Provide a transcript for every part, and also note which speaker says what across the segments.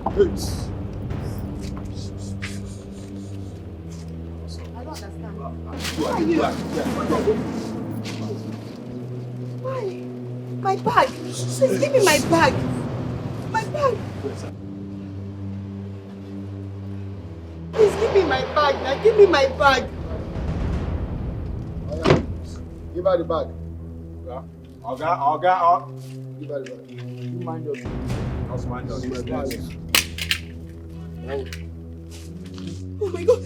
Speaker 1: I don't understand. Why? My bag. Please give me my bag. My bag. Please give me my bag. Now give me my bag.
Speaker 2: Give her the bag.
Speaker 3: Oga.
Speaker 2: Give her the bag.
Speaker 3: You mind your business. Mind your business.
Speaker 1: Oh my God.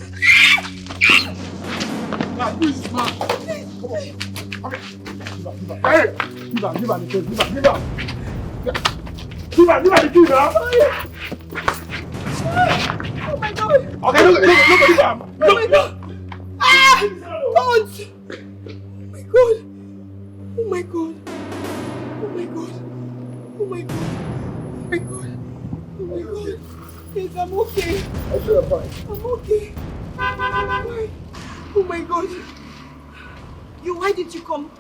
Speaker 3: Now, who is this man? Come on. Hey! Give her the key. Give her the key now.
Speaker 1: Oh my God.
Speaker 3: Okay, look at him.
Speaker 1: Oh my God. Ah! Don't! Oh my God. Oh my God. Oh my God. Oh my God. Oh my God. Yes, I'm okay.
Speaker 2: I'm sure you're fine.
Speaker 1: I'm okay. Why? Oh my God. Why did you come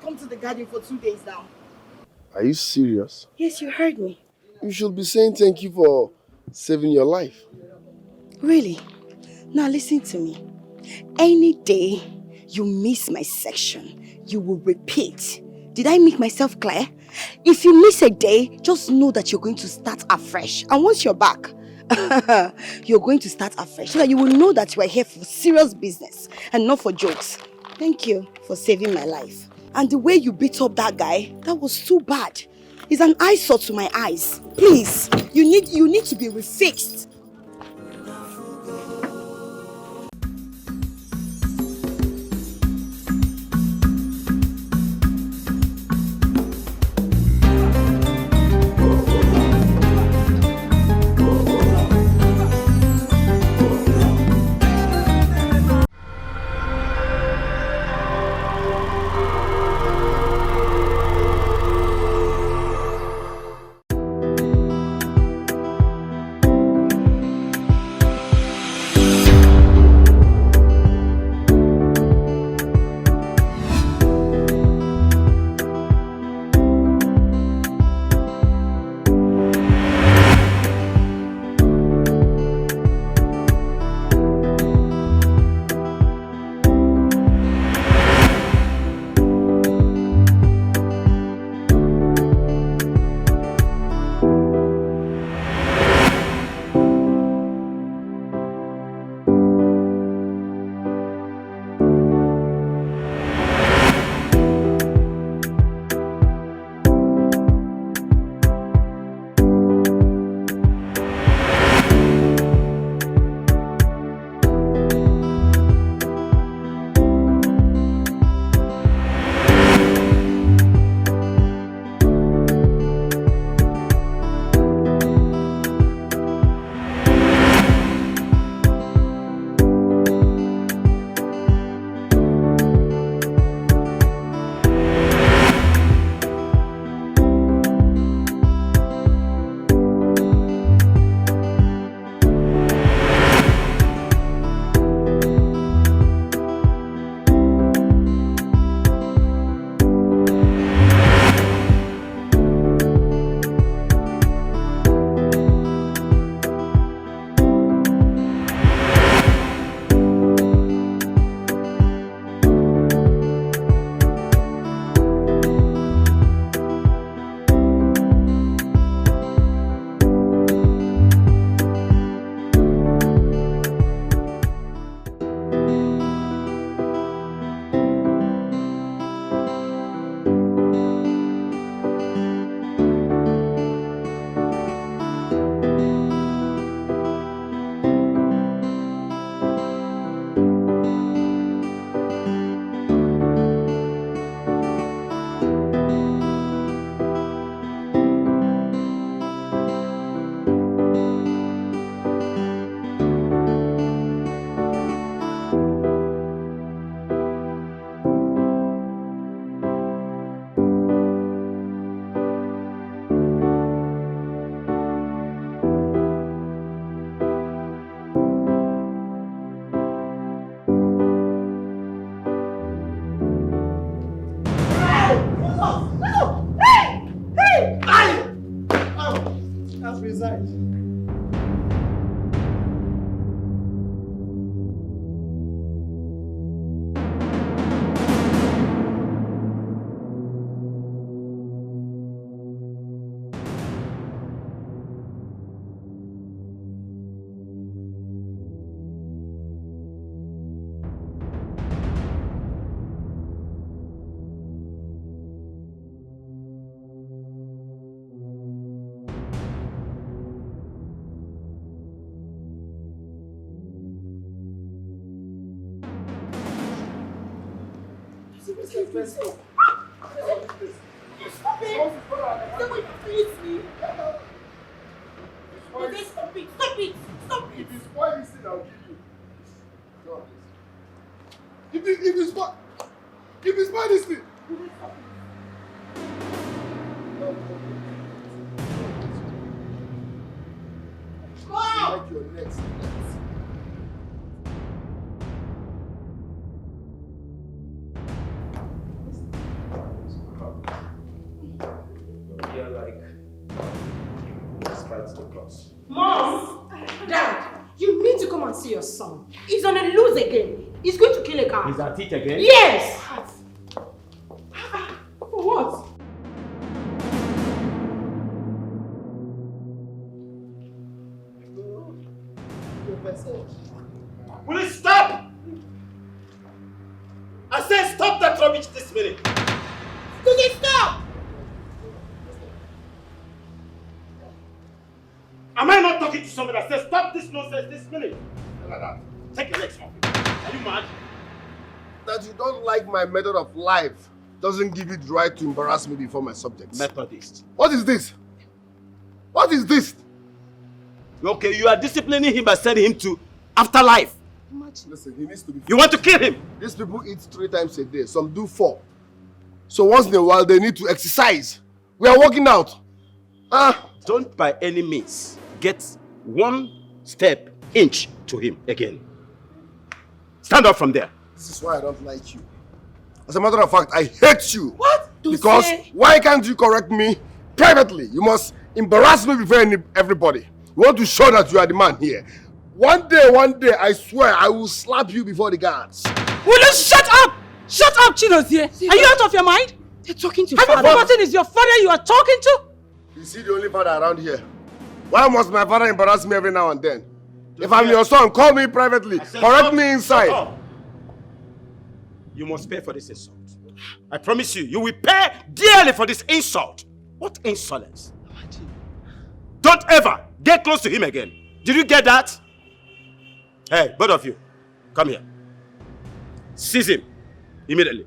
Speaker 1: to the garden for 2 days now?
Speaker 2: Are you serious?
Speaker 1: Yes, you heard me.
Speaker 2: You should be saying thank you for saving your life.
Speaker 1: Really? Now listen to me. Any day you miss my section, you will repeat. Did I make myself clear? If you miss a day, just know that you're going to start afresh. And once you're back, you're going to start afresh so that you will know that you are here for serious business and not for jokes. Thank you for saving my life. And the way you beat up that guy, that was too bad. It's an eyesore to my eyes. Please, you need to be refixed.
Speaker 3: Let's go.
Speaker 4: Stop it! Don't wait to eat me! Okay, stop it! Stop it! Stop it!
Speaker 2: If you spoil this thing, I'll kill you. God, if you spoil this thing.
Speaker 4: Go out!
Speaker 2: Like your next.
Speaker 5: You're like, despite the cross.
Speaker 4: Mom! Dad! You need to come and see your son. He's on a loose again. He's going to kill a car.
Speaker 5: He's at it again?
Speaker 4: Yes! For what?
Speaker 5: Will you stop? I said stop that rubbish this minute.
Speaker 4: Will you stop?
Speaker 5: Am I not talking to somebody that says stop this nonsense this minute? Like that. Take your legs off. Are you mad?
Speaker 2: That you don't like my method of life doesn't give you the right to embarrass me before my subjects.
Speaker 5: Methodist.
Speaker 2: What is this? What is this?
Speaker 5: Okay, you are disciplining him by sending him to afterlife.
Speaker 2: Listen, he needs to be...
Speaker 5: You want to kill him?
Speaker 2: These people eat 3 times a day. Some do 4. So once in a while, they need to exercise. We are working out.
Speaker 5: Don't by any means get 1 step inch to him again. Stand up from there.
Speaker 2: This is why I don't like you. As a matter of fact, I hate you.
Speaker 4: What?
Speaker 2: Because why can't you correct me privately? You must embarrass me before everybody. You want to show that you are the man here. One day, I swear, I will slap you before the guards.
Speaker 4: Will you shut up? Shut up, Chinozie. Are you out of your mind? You're talking to
Speaker 1: Have
Speaker 4: father.
Speaker 1: you forgotten it's your father you are talking to?
Speaker 2: Is he the only father around here? Why must my father embarrass me every now and then? If I'm your son, call me privately. Correct me inside.
Speaker 5: You must pay for this insult. I promise you, you will pay dearly for this insult. What insolence? Don't ever get close to him again. Did you get that? Hey, both of you, come here. Seize him immediately.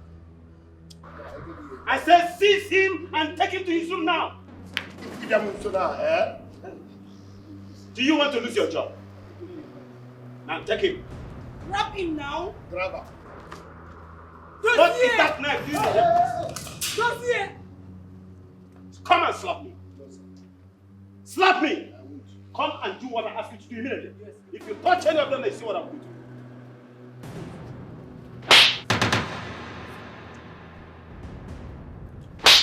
Speaker 5: I said seize him and take him to his room now. Do you want to lose your job? Now take him.
Speaker 4: Grab him now.
Speaker 2: Grab her.
Speaker 5: What is that knife?
Speaker 4: Dossier.
Speaker 5: Come and slap me. Slap me. Come and do what I ask you to do immediately. Yes. If you touch any of them, they see what I'm going to do.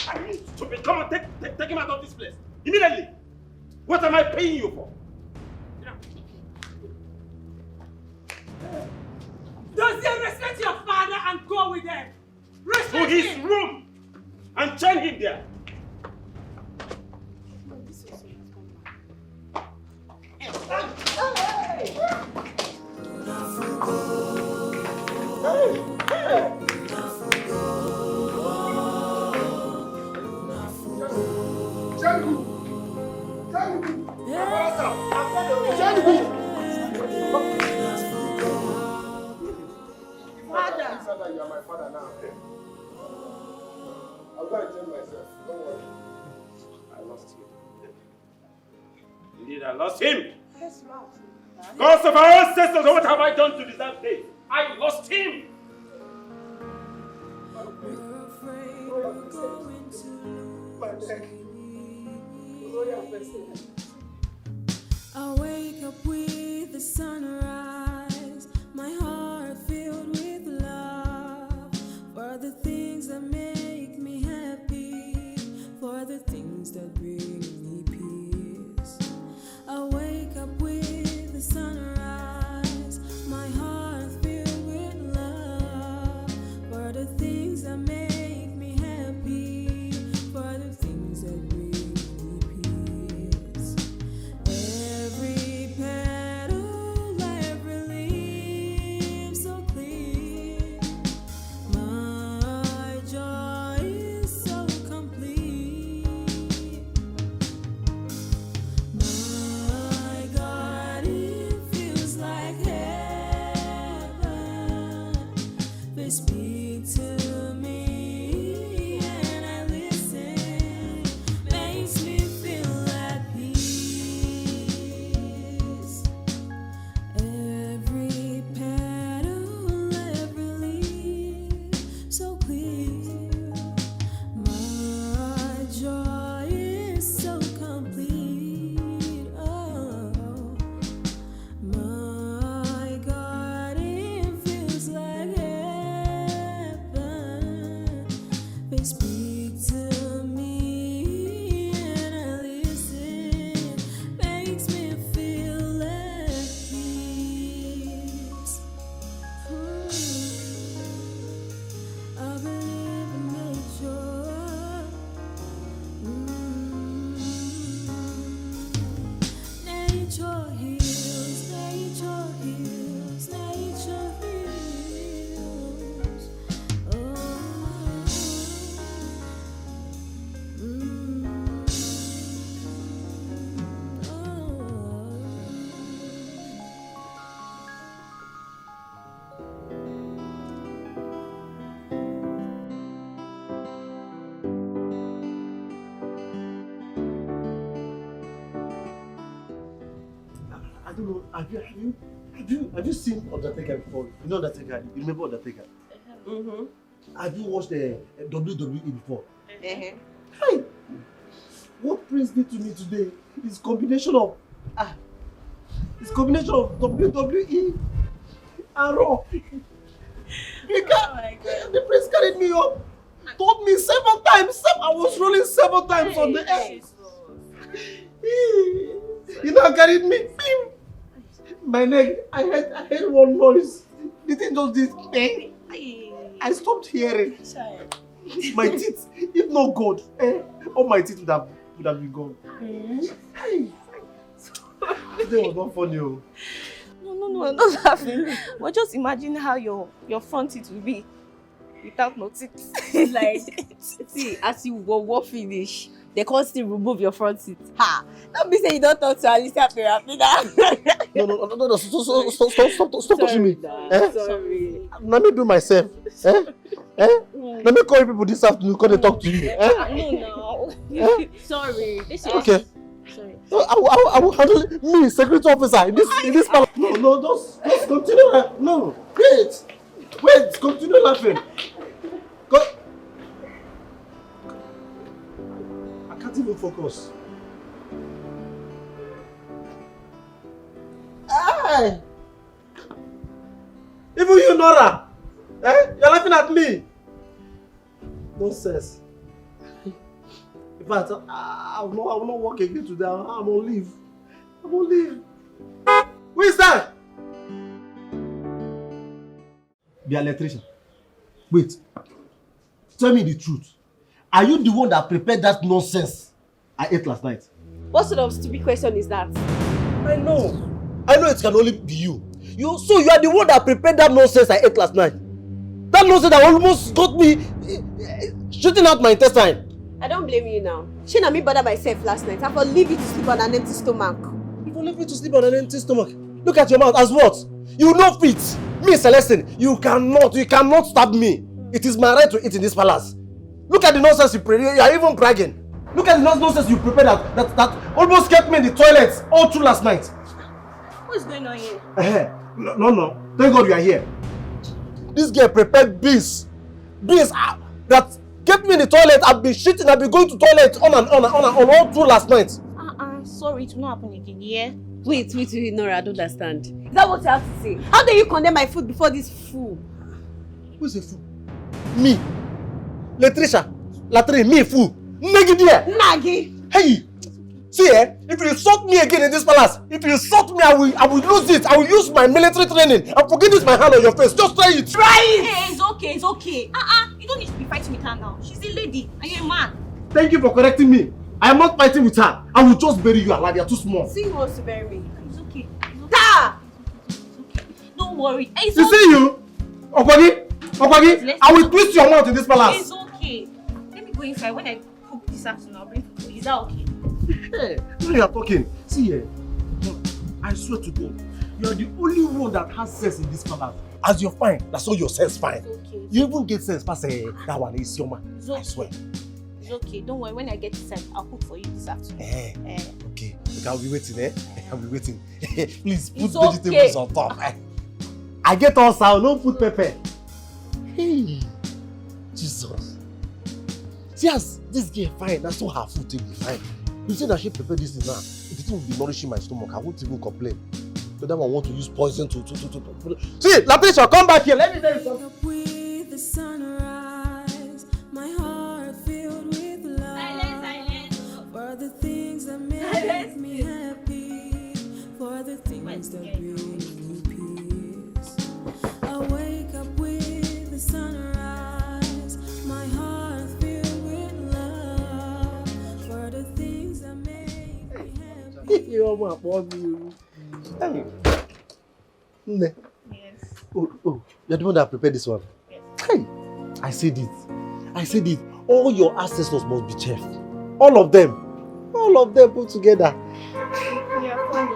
Speaker 5: I mean, stupid. Come on, take him out of this place. Immediately. What am I paying you for?
Speaker 4: Dossier, respect your father and go with them. Respect
Speaker 5: To his
Speaker 4: him.
Speaker 5: room and chain him there.
Speaker 2: You are my father now. I'm going to tell myself. Don't worry.
Speaker 5: I lost him. Indeed, I lost him.
Speaker 4: Yes, Lord.
Speaker 5: Ghost of our ancestors, what have I done to deserve this? I lost him.
Speaker 6: I wake up with the sunrise, my heart filled with love, for the things that make me happy, for the things that bring me peace. I wake up with the sunrise, my heart filled with love, for the things that make me happy, for the things that bring me peace. Every petal nature heals, nature heals, nature heals. Oh,
Speaker 3: I don't know. Have you seen Undertaker before? You know Undertaker? You remember Undertaker? Have you watched the WWE before? Hey, what Prince did to me today is combination of WWE and Raw. The Prince carried me up, told me 7 times. I was rolling 7 times on the air. You know, carried me. Bim. My neck. I heard one noise. The thing just did. I stopped hearing. My teeth, if not God, all my teeth would have been gone. Hey. Today was not funny. Oh.
Speaker 7: No, I'm not laughing. But just imagine how your front teeth will be without no teeth.
Speaker 1: It's like, see, as you go finish, they can't still remove your front teeth. Ha! Don't be saying you don't talk to Alicia Perapina.
Speaker 3: No. Stop touching me.
Speaker 1: Sorry.
Speaker 3: Let me do myself. Let me call you people this afternoon because they talk to you.
Speaker 7: No. Sorry. This is
Speaker 3: Okay.
Speaker 7: Sorry.
Speaker 3: I will handle it. Me, security officer, in this palace. No, just continue. No, wait, continue laughing. Go. I can't even focus. Hey! Even you, Nora! You're laughing at me! Nonsense. In fact, I will not work again today. I'm on leave. Who is that? The electrician. Wait. Tell me the truth. Are you the one that prepared that nonsense I ate last night?
Speaker 1: What sort of stupid question is that?
Speaker 3: I know it can only be you. So you are the one that prepared that nonsense I ate last night. That nonsense that almost got me shooting out my intestine.
Speaker 1: I don't blame you now. She and me bother myself last night. I will leave you to sleep on an empty stomach.
Speaker 3: You will leave me to sleep on an empty stomach. Look at your mouth. As what? You know fit. Me, Celestine, you cannot stab me. It is my right to eat in this palace. Look at the nonsense you prepared. You are even bragging. Look at the nonsense you prepared that almost kept me in the toilet all through last night.
Speaker 7: What is going on here?
Speaker 3: No. Thank God you are here. This girl prepared beans that kept me in the toilet. I've been shitting. I've been going to toilet on all through last night.
Speaker 7: Sorry, it will not happen again, yeah?
Speaker 1: Wait, Nora, I don't understand. Is that what you have to say? How dare you condemn my food before this fool?
Speaker 3: Who is a fool? Me. Latrine, me fool. Nagi there.
Speaker 1: Nagi.
Speaker 3: Hey, see if you insult me again in this palace, I will lose it. I will use my military training and forget this my hand on your face. Just try it.
Speaker 1: Try it.
Speaker 7: Hey, it's okay. You don't need to be fighting with her now. She's a lady and you're a man.
Speaker 3: Thank you for correcting me. I am not fighting with her. I will just bury you alive. You are too small.
Speaker 1: See who wants to bury me.
Speaker 7: It's okay.
Speaker 1: Ta!
Speaker 7: It's okay. Don't worry. It's
Speaker 3: You
Speaker 7: okay.
Speaker 3: see you? Okwagi, I will twist your mouth in this palace.
Speaker 7: It's okay. Let me go inside. When I cook this afternoon, I'll bring food for you. Is that okay?
Speaker 3: Hey, now you are talking. See here. I swear to God, you are the only one that has sense in this palace. As you're fine, that's all your sense fine.
Speaker 7: It's okay.
Speaker 3: You even get sense past that one is your man.
Speaker 7: It's okay.
Speaker 3: I swear.
Speaker 7: It's okay. Don't worry. When I get inside, I'll cook for you this afternoon.
Speaker 3: Okay. Look, I'll be waiting, I'll be waiting. Please put
Speaker 7: It's
Speaker 3: vegetables
Speaker 7: okay.
Speaker 3: on top. I get all sour, no put pepper. Hey, Jesus. See as this girl fine, that's all her food will be fine. You say that she prepare this thing now. The thing will be nourishing my stomach. I won't even complain. So that one want to use poison to. See, Latricia, come back here. Let me tell you something.
Speaker 6: Up with the sunrise, my heart filled with love.
Speaker 7: Silence.
Speaker 6: For the things that make me happy, for the things that bring me peace. I wake up with the sunrise, my heart filled with love. For the things that make me happy.
Speaker 7: Yes.
Speaker 3: Oh, you're the one that prepared this one?
Speaker 7: Yes.
Speaker 3: Hey, I said it. All your ancestors must be chef. All of them put together.
Speaker 7: You're funny.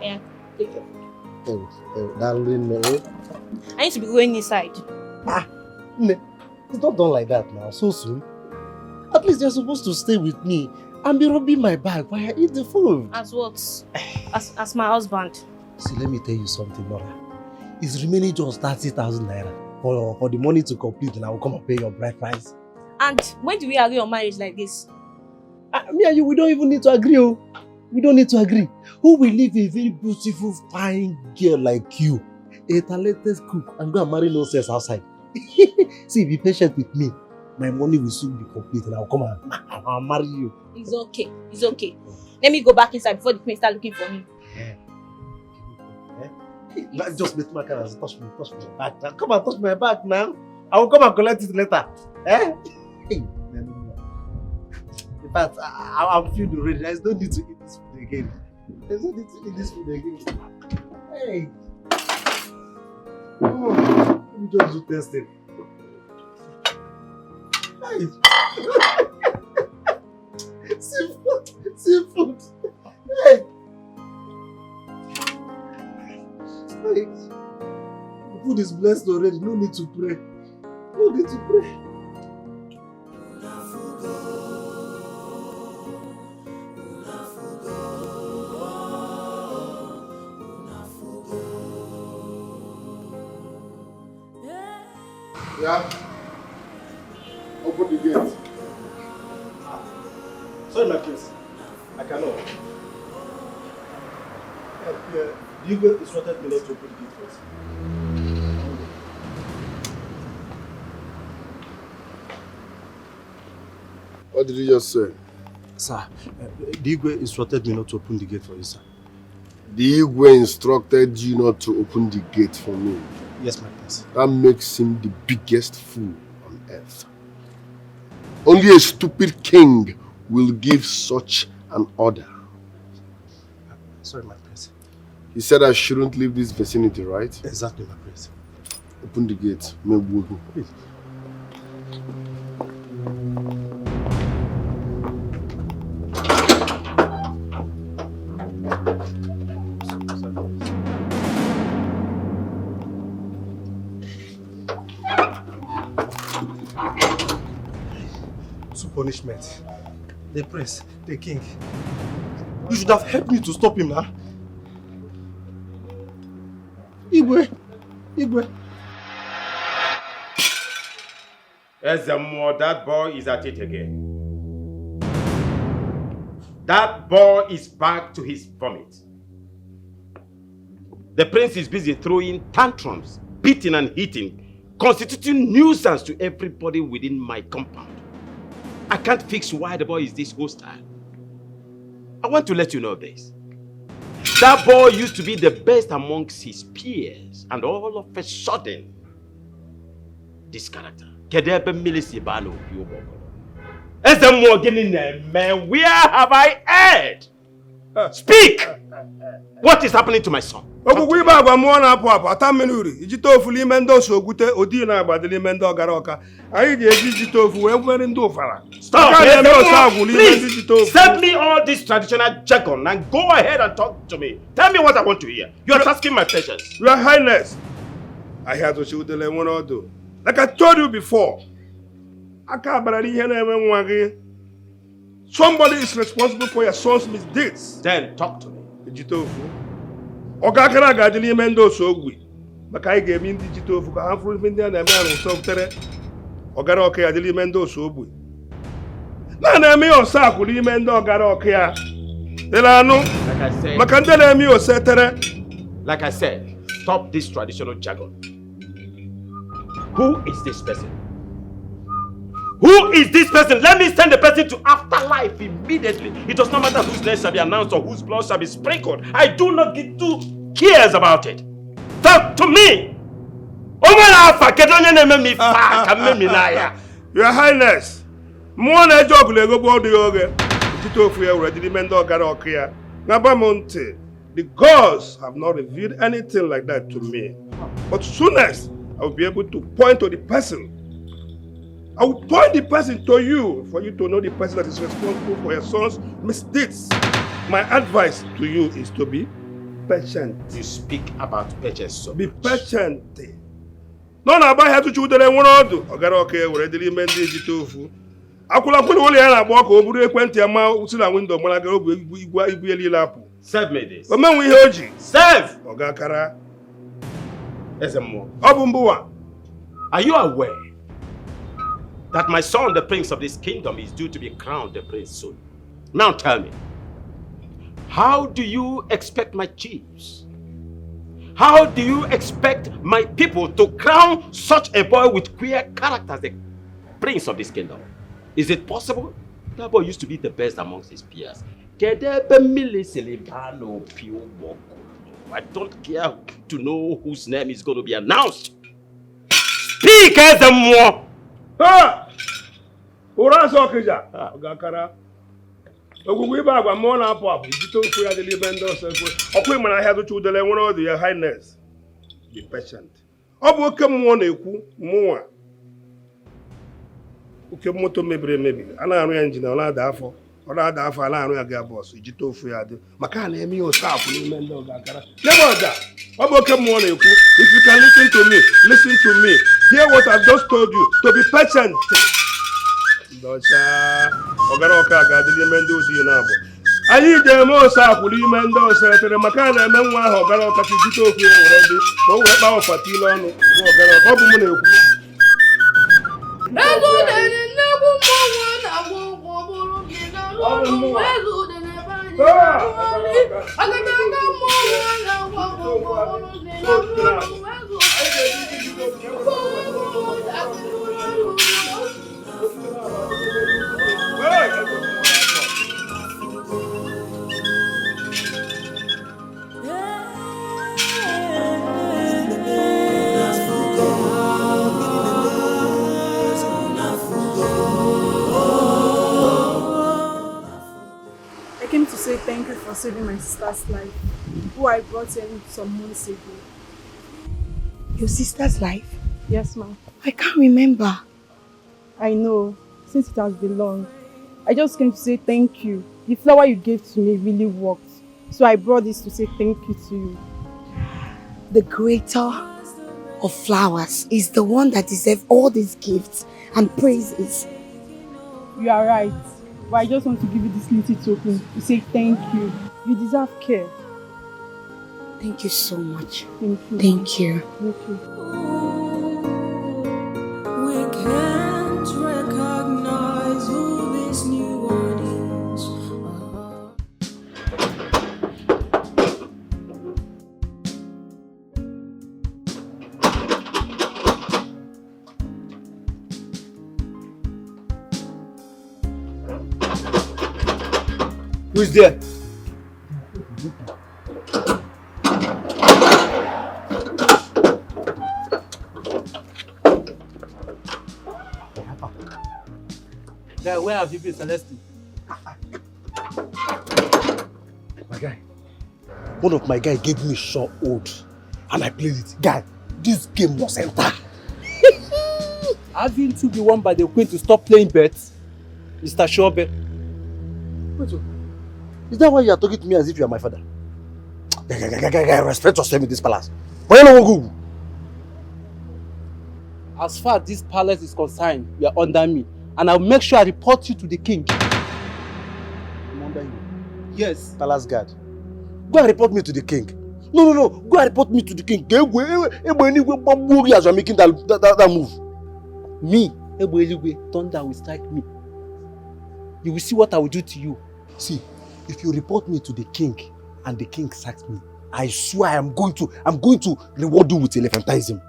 Speaker 7: Yeah, take it.
Speaker 3: Darling,
Speaker 7: I need to be going inside.
Speaker 3: it's not done like that now, so soon. At least you're supposed to stay with me and be rubbing my back while I eat the food.
Speaker 7: As what? As my husband.
Speaker 3: See, let me tell you something, Nora. It's remaining just 30,000 naira for the money to complete, and I will come and pay your bride price.
Speaker 7: And when do we agree on marriage like this?
Speaker 3: Me and you, we don't even need to agree. Oh. We don't need to agree. Who will leave a very beautiful, fine girl like you, a talented cook, and go and marry no sense outside? See, be patient with me. My money will soon be complete, and I'll come and I'll marry you.
Speaker 7: It's okay. Let me go back inside before the queen start looking for me.
Speaker 3: Just let my car touch my back now. Come and touch my back now. I will come and collect it later. In fact, I'm feeling ready. There's no need to eat this food again. Hey. Oh, let me just do testing. Hey. Seafood. Hey. The food is blessed already. No need to pray.
Speaker 2: Yeah. Open the gate.
Speaker 3: Sorry, my prince. I cannot. You go instructed me not to open the gate first.
Speaker 2: What did you just say?
Speaker 3: Sir, the Igwe instructed me not to open the gate for you, sir.
Speaker 2: The Igwe instructed you not to open the gate for me.
Speaker 3: Yes, my prince.
Speaker 2: That makes him the biggest fool on earth. Only a stupid king will give such an order.
Speaker 3: Sorry, my prince.
Speaker 2: He said I shouldn't leave this vicinity, right?
Speaker 3: Exactly, my prince.
Speaker 2: Open the gate. Please.
Speaker 3: Punishment. The prince, the king. You should have helped me to stop him now. Igwe.
Speaker 5: Ezemo, that boy is at it again. That boy is back to his vomit. The prince is busy throwing tantrums, beating and hitting, constituting nuisance to everybody within my compound. I can't fix why the boy is this hostile. I want to let you know this. That boy used to be the best amongst his peers, and all of a sudden, this character, where have I erred? Speak! What is happening to my son?
Speaker 8: Stop it!
Speaker 5: Please, send me all this traditional jargon and go ahead and talk to me. Tell me what I want to hear. You are asking my patience.
Speaker 8: Your Highness, I had to shoot the lemon or do. Like I told you before, somebody is responsible for your son's misdeeds.
Speaker 5: Then talk to me.
Speaker 8: Ogakara gadili mendo sogwi. Makai gave me digital for harmful India and American software. Ogara okay adili mendo sogwi. Nana me o sakuli mendo ogara okay. Delano.
Speaker 5: Like I said.
Speaker 8: Makandele me o setere.
Speaker 5: Like I said, stop this traditional jargon. Who is this person? Who is this person? Let me send the person to afterlife immediately. It does not matter whose name shall be announced or whose blood shall be sprinkled. I do not give 2 cares about it. Talk to me.
Speaker 8: Your Highness, Mwana joke lego body yoga. Tito for your ready mendo gara okia. Nabamonte, the gods have not revealed anything like that to me. But soonest, I will be able to point to the person. I will point the person to you for you to know the person that is responsible for your son's misdeeds. My advice to you is to be patient.
Speaker 5: You speak about patience so
Speaker 8: Be
Speaker 5: much.
Speaker 8: patient. No, na ba ha tuchu dele nwere odu. Ogara oke were dili ime ndị ejite ofu. Akwụla kwụrụ ụlọ ya na-agba ọka o buru ekwentị ama si na windo gbara gara obu igwe elile apụ.
Speaker 5: Serve me this.
Speaker 8: O menwe ihe o ji.
Speaker 5: Serve!
Speaker 8: Oga kara.
Speaker 5: Ezemo.
Speaker 8: Ọ bụ mbụwa.
Speaker 5: Are you aware that my son, the prince of this kingdom, is due to be crowned the prince soon? Now tell me, how do you expect my chiefs? How do you expect my people to crown such a boy with queer character as the prince of this kingdom? Is it possible? That boy used to be the best amongst his peers. I don't care to know whose name is going to be announced. Speak as the more.
Speaker 8: Ha! Ura so kija. Oga kara. Ogugwu ibe agwa mmụọ na-apụ apụ ijite ofu ya dịla ibe ndị ọsọ ekwe. Ọkwa ịmara ahịa tụcha udele nwere ọdụ ya highness. Be patient. Ọ bụ oke mmụọ na-ekwu mmụọ. Oke moto mebiri emebi. A na-arụ ya njin ọ na-ada afọ. Ọ na-ada afọ a na-arụ ya ga bọs ijite ofu ya dị. Maka na eme ya otu apụ n'ime ndị ọga akara. N'ebe ọja, ọ bụ oke mmụọ na-ekwu. If you can listen to me, listen to me. Hear what I've just told you. To be patient. Dọcha ọgara ọka ga-adịrị ime ndị ozi na-abụ. Anyị ga-eme ose akwụrụ ime ndị ọsọ etere maka na eme nwa ahụ ọgara ọka jite okwu ya were dị ka o were kpaa ọfata ile ọnụ ọgara ọka ọ bụ mụ na-ekwu.
Speaker 9: I came to say thank you for saving my sister's life, who I brought in some months ago.
Speaker 1: Your sister's life?
Speaker 9: Yes, ma'am.
Speaker 1: I can't remember.
Speaker 9: I know, since it has been long. I just came to say thank you. The flower you gave to me really worked. So I brought this to say thank you to you.
Speaker 1: The creator of flowers is the one that deserves all these gifts and praises.
Speaker 9: You are right. But I just want to give you this little token to say thank you. You deserve care.
Speaker 1: Thank you so much.
Speaker 9: Thank you.
Speaker 1: Thank you.
Speaker 9: Thank you.
Speaker 6: We can't recognize who this new one is.
Speaker 3: Who's there?
Speaker 10: Guy, where have you been, Celestine?
Speaker 3: My guy. One of my guys gave me short old and I played it. Guy, this game was enter.
Speaker 10: Haven't you been warned by the queen to stop playing bets? Mr. Shobe.
Speaker 3: Wait, is that why you are talking to me as if you are my father? Guy, respect yourself in this palace. Why you not go?
Speaker 10: As far as this palace is concerned, you are under me. And I'll make sure I report you to the king.
Speaker 3: I'm under you.
Speaker 10: Yes.
Speaker 3: Palace guard. Go and report me to the king. No. Go and report me to the king. As you are making that move.
Speaker 10: Me, thunder will strike me. You will see what I will do to you.
Speaker 3: See, if you report me to the king and the king sacks me, I swear I'm going to reward you with elephantism.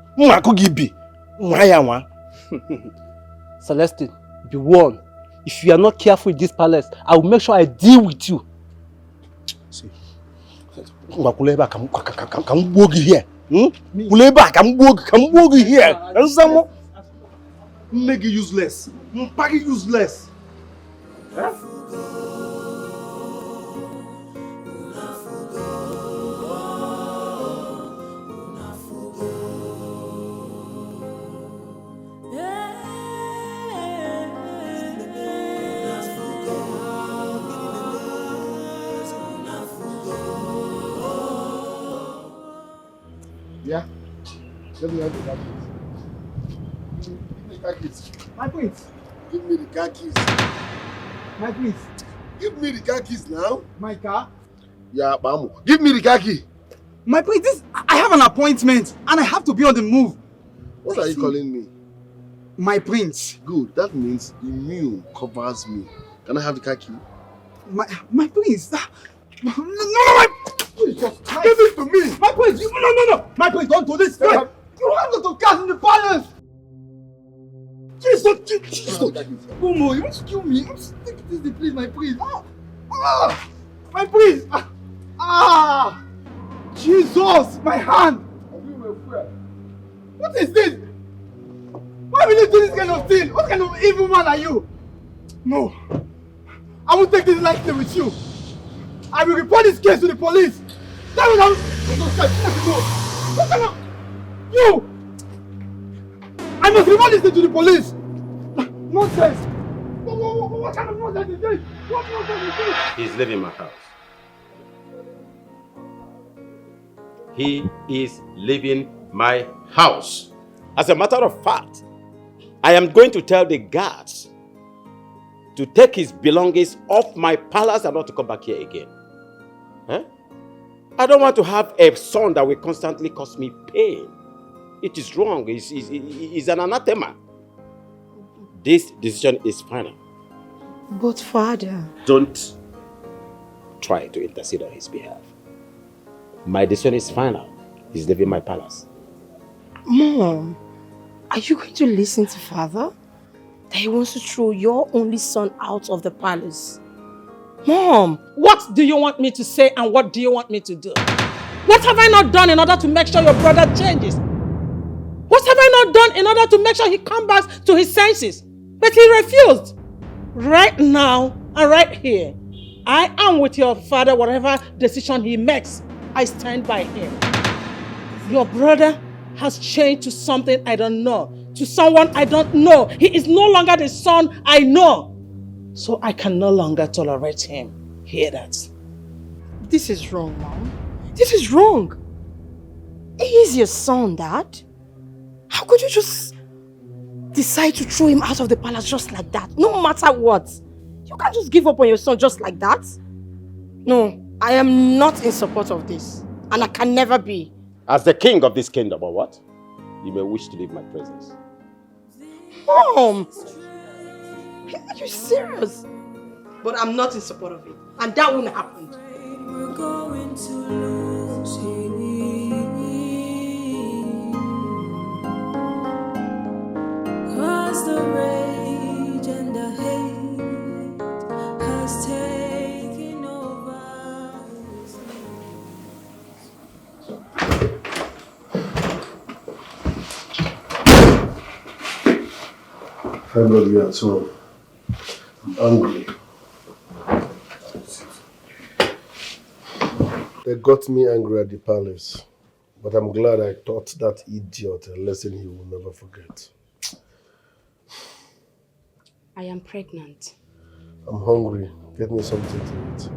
Speaker 10: Celestine, be warned. If you are not careful in this palace, I will make sure I deal with you.
Speaker 3: See, come walk here. Come walk here. Make it useless. Pack it useless. Huh?
Speaker 2: Yeah? Let me have the car keys. Give me the car keys.
Speaker 3: My prince.
Speaker 2: Give me the car keys.
Speaker 3: My prince.
Speaker 2: Give me the car keys now.
Speaker 3: My car.
Speaker 2: Yeah, Bamu. Give me the car key.
Speaker 3: My prince, I have an appointment and I have to be on the move.
Speaker 2: What are you calling me?
Speaker 3: My prince.
Speaker 2: Good. That means immune covers me. Can I have the car key?
Speaker 3: My prince. No, my Jesus Christ. Give it to me. My prince. No. My prince, don't do this. You have a lot of cars in the palace. Jesus. Momo, you want to kill me? You want to take this, please, my prince. My prince. Jesus, my hand. What is this? Why will you do this kind of thing? What kind of evil man are you? No. I won't take this lightly with you. I will report this case to the police. That will What kind of... You! I must report this thing to the police. Nonsense. What kind of nonsense is this? What nonsense is this?
Speaker 5: He's leaving my house. He is leaving my house. As a matter of fact, I am going to tell the guards to take his belongings off my palace and not to come back here again. Huh? I don't want to have a son that will constantly cause me pain. It is wrong. It's an anathema. This decision is final.
Speaker 4: But father...
Speaker 5: Don't try to intercede on his behalf. My decision is final. He's leaving my palace.
Speaker 4: Mom, are you going to listen to father? That he wants to throw your only son out of the palace. Mom, what do you want me to say and what do you want me to do? What have I not done in order to make sure your brother changes? What have I not done in order to make sure he comes back to his senses? But he refused. Right now and right here, I am with your father. Whatever decision he makes, I stand by him. Your brother has changed to something I don't know, to someone I don't know. He is no longer the son I know. So I can no longer tolerate him. Hear that? This is wrong, Mom. This is wrong. He is your son, Dad. How could you just decide to throw him out of the palace just like that? No matter what. You can't just give up on your son just like that. No, I am not in support of this. And I can never be.
Speaker 5: As the king of this kingdom, or what? You may wish to leave my presence.
Speaker 4: Mom! Are you serious? But I'm not in support of it. And that won't happen.
Speaker 6: We're going to lose him. 'Cause the rage and the hate has taken over.
Speaker 2: Thank God we are at home. I'm hungry. They got me angry at the palace, but I'm glad I taught that idiot a lesson he will never forget.
Speaker 4: I am pregnant.
Speaker 2: I'm hungry. Get me something to eat.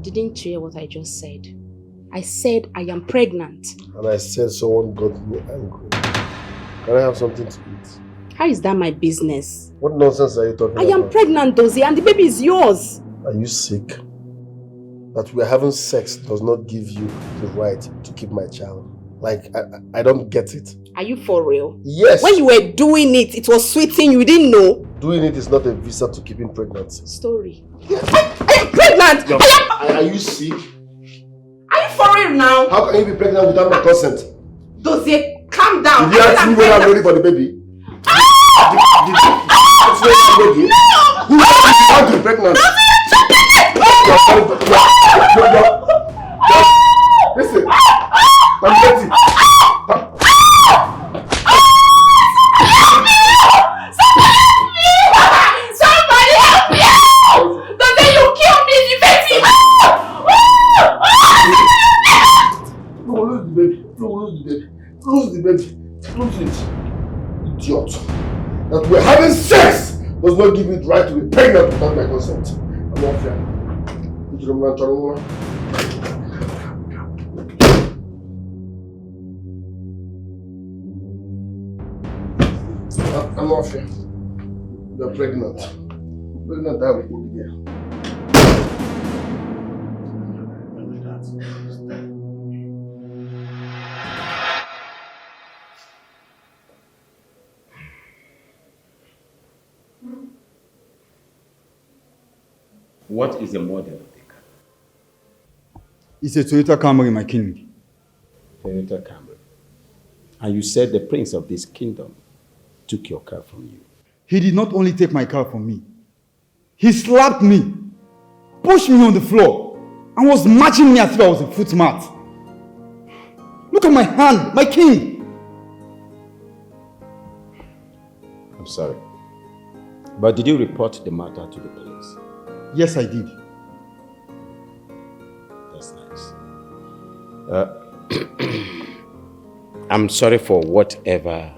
Speaker 4: Didn't you hear what I just said? I said I am pregnant.
Speaker 2: And I said someone got me angry. Can I have something to eat?
Speaker 4: How is that my business?
Speaker 2: What nonsense are you talking about?
Speaker 4: I am pregnant, Dozie, and the baby is yours.
Speaker 2: Are you sick? That we're having sex does not give you the right to keep my child. Like, I don't get it.
Speaker 4: Are you for real?
Speaker 2: Yes.
Speaker 4: When you were doing it, it was sweeting, you didn't know?
Speaker 2: Doing it is not a visa to keeping pregnancy.
Speaker 4: Story. I am pregnant!
Speaker 2: Are you sick?
Speaker 4: Are you for real now?
Speaker 2: How can you be pregnant without my consent?
Speaker 4: Dozie, calm down.
Speaker 2: Did you ask me whether I'm ready for the baby? Did you ask me whether I'm ready? No! Who wants to be pregnant? Listen, I'm ready.
Speaker 4: Somebody help me! Dozie, you killed me, the baby!
Speaker 2: No, lose the baby. No, lose the baby. Lose the baby. Lose it. Idiot. That we're having sex does not give you the right to be pregnant without my consent. I'm not fair. I'm off here. You're pregnant. Pregnant, that will be there.
Speaker 5: What is the model of the car?
Speaker 11: It's a Toyota Camry, my king.
Speaker 5: Toyota Camry. And you said the prince of this kingdom took your car from you.
Speaker 11: He did not only take my car from me, he slapped me, pushed me on the floor, and was matching me as if I was a footmat. Look at my hand, my king.
Speaker 5: I'm sorry. But did you report the matter to the police?
Speaker 11: Yes, I did.
Speaker 5: That's nice. I'm sorry for whatever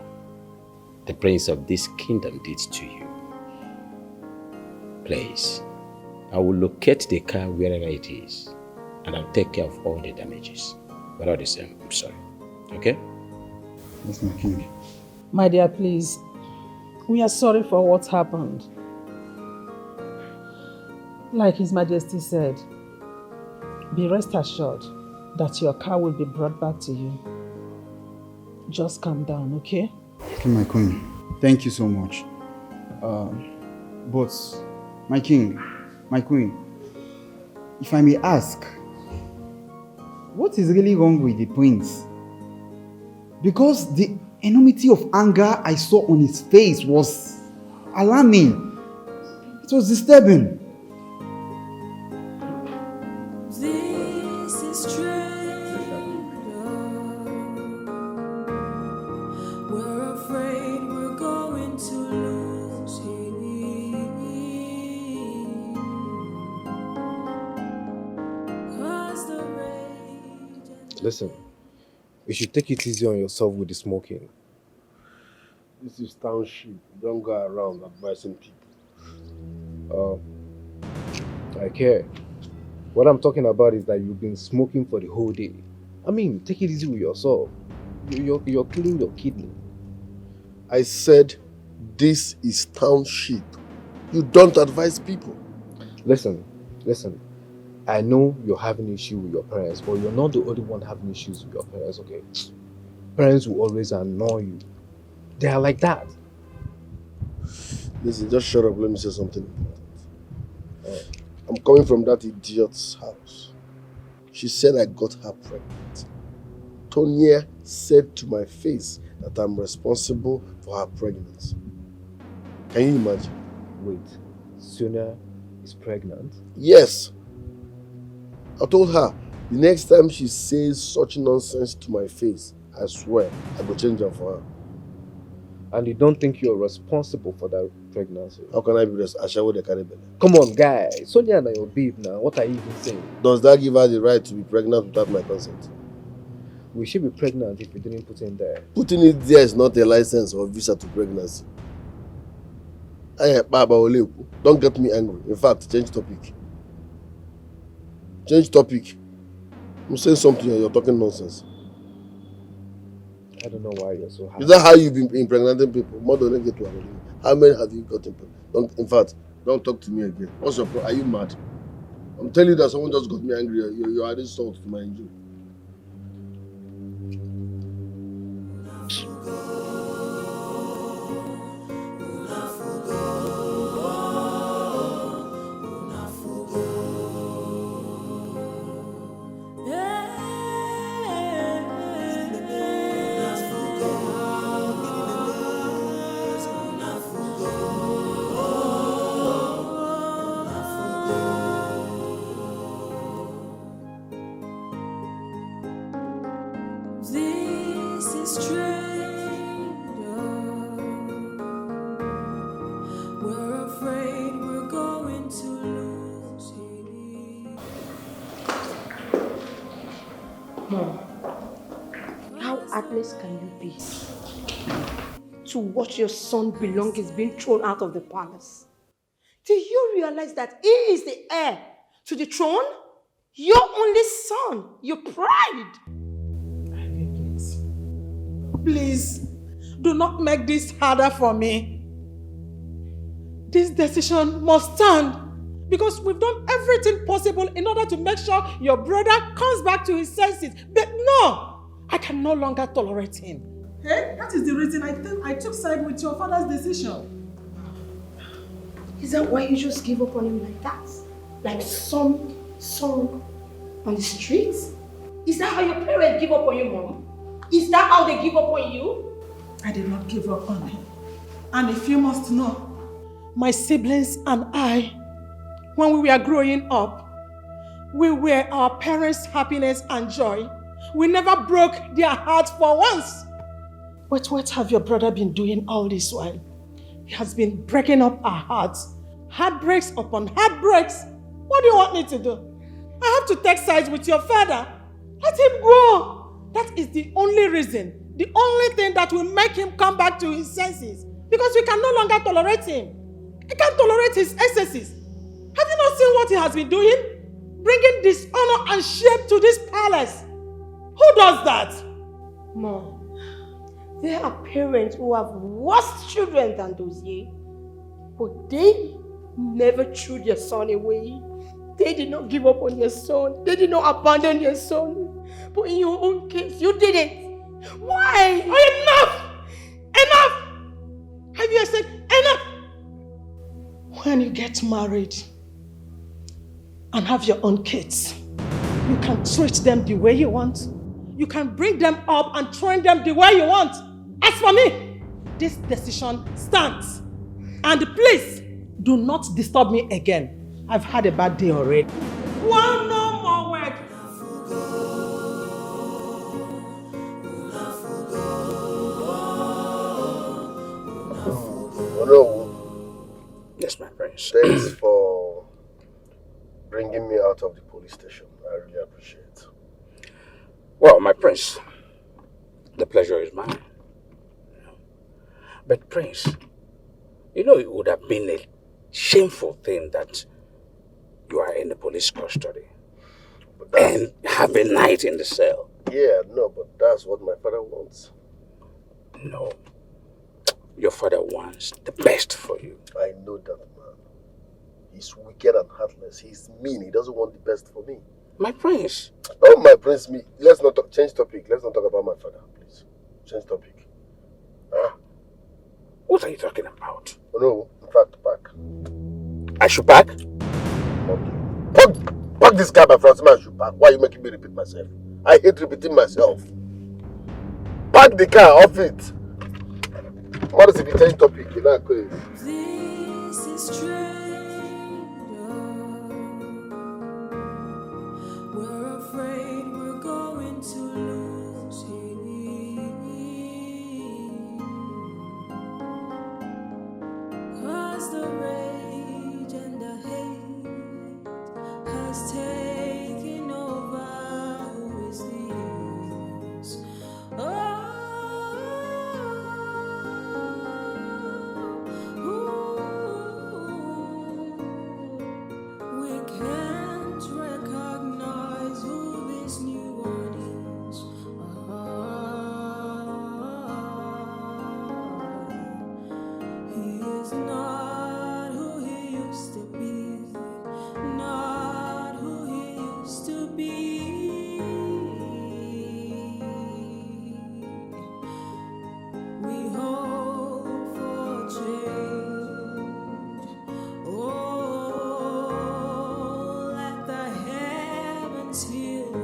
Speaker 5: the prince of this kingdom did to you. Please, I will locate the car wherever it is, and I'll take care of all the damages. But all the same, I'm sorry. Okay?
Speaker 11: Yes, my king.
Speaker 4: My dear, please, we are sorry for what happened. Like His Majesty said, be rest assured that your car will be brought back to you. Just calm down, okay?
Speaker 11: Okay, my queen. Thank you so much. But, my king, my queen, if I may ask, what is really wrong with the prince? Because the enormity of anger I saw on his face was alarming. It was disturbing.
Speaker 6: This is strange. We're afraid we're going to lose him. Cause the rage.
Speaker 12: Listen, you should take it easy on yourself with the smoking.
Speaker 2: This is township. Don't go around advising people.
Speaker 12: I care. What I'm talking about is that you've been smoking for the whole day. I mean, take it easy with yourself. You're killing your kidney.
Speaker 2: I said, this is township. You don't advise people.
Speaker 12: Listen. I know you're having issues with your parents, but you're not the only one having issues with your parents, okay? Parents will always annoy you. They are like that.
Speaker 2: Listen, just shut up. Let me say something important. I'm coming from that idiot's house. She said I got her pregnant. Tonya said to my face that I'm responsible for her pregnancy. Can you imagine?
Speaker 12: Wait, Sonia is pregnant?
Speaker 2: Yes. I told her, the next time she says such nonsense to my face, I swear, I will change her for her.
Speaker 12: And you don't think you're responsible for that pregnancy?
Speaker 2: How can I be responsible? I carry belly.
Speaker 12: Come on, guy. Sonia and your babe now. What are you even saying?
Speaker 2: Does that give her the right to be pregnant without my consent?
Speaker 12: We should be pregnant if you didn't put in there.
Speaker 2: Putting it there is not a license or visa to pregnancy. Don't get me angry. In fact, change topic. Change topic. I'm saying something and you're talking nonsense.
Speaker 12: I don't know why you're so happy.
Speaker 2: Is that how you've been impregnating people? More than get to Aroli. How many have you gotten pregnant? In fact, don't talk to me again. What's your problem? Are you mad? I'm telling you that someone just got me angry. You're adding salt to my injury.
Speaker 6: This is strange. We're afraid we're going to lose him.
Speaker 4: Mom, how heartless can you be to watch your son belongings being thrown out of the palace? Do you realize that he is the heir to the throne? Your only son, your pride.
Speaker 1: Please,
Speaker 4: do not make this harder for me. This decision must stand because we've done everything possible in order to make sure your brother comes back to his senses. But no, I can no longer tolerate him.
Speaker 13: Hey, that is the reason I took side with your father's decision.
Speaker 1: Is that why you just give up on him like that? Like some song on the streets? Is that how your parents give up on you, Mom? Is that how they give up on you?
Speaker 13: I did not give up on him. And if you must know,
Speaker 4: my siblings and I, when we were growing up, we were our parents' happiness and joy. We never broke their hearts for once. But what have your brother been doing all this while? He has been breaking up our hearts. Heartbreaks upon heartbreaks. What do you want me to do? I have to take sides with your father. Let him go. That is the only reason, the only thing that will make him come back to his senses. Because we can no longer tolerate him. I can't tolerate his excesses. Have you not seen what he has been doing? Bringing dishonor and shame to this palace. Who does that?
Speaker 1: Mom, there are parents who have worse children than those ye. But they never threw their son away. They did not give up on your son. They did not abandon your son. But in your own case, you did it. Why?
Speaker 4: Enough! Enough! Have you said enough? When you get married and have your own kids, you can treat them the way you want. You can bring them up and train them the way you want. As for me, this decision stands. And please, do not disturb me again. I've had a bad day already. One no more word.
Speaker 5: Yes, my prince.
Speaker 2: Thanks for bringing me out of the police station. I really appreciate it.
Speaker 5: Well, my prince, the pleasure is mine. But prince, you know it would have been a shameful thing that you are in the police custody and have a night in the cell.
Speaker 2: Yeah, no, but that's what my father wants.
Speaker 5: No. Your father wants the best for you.
Speaker 2: I know that, man. He's wicked and heartless. He's mean. He doesn't want the best for me.
Speaker 5: My prince.
Speaker 2: Oh, my prince, me. Let's not talk. Change topic. Let's not talk about my father, please. Change topic.
Speaker 5: What are you talking about?
Speaker 2: Oh, no, in fact, pack.
Speaker 5: I should pack?
Speaker 2: Okay. Pack this car by front. I should pack. Why are you making me repeat myself? I hate repeating myself. Pack the car off it. What is the change topic? You're not going.
Speaker 6: This is strange. We're afraid we're going to lose him. 'Cause the rage and the hate has taken over. Who is this? We can't recognize who this new one is. He is not who he used to be, not who he used to be. We hope for change. Oh, let the heavens heal him.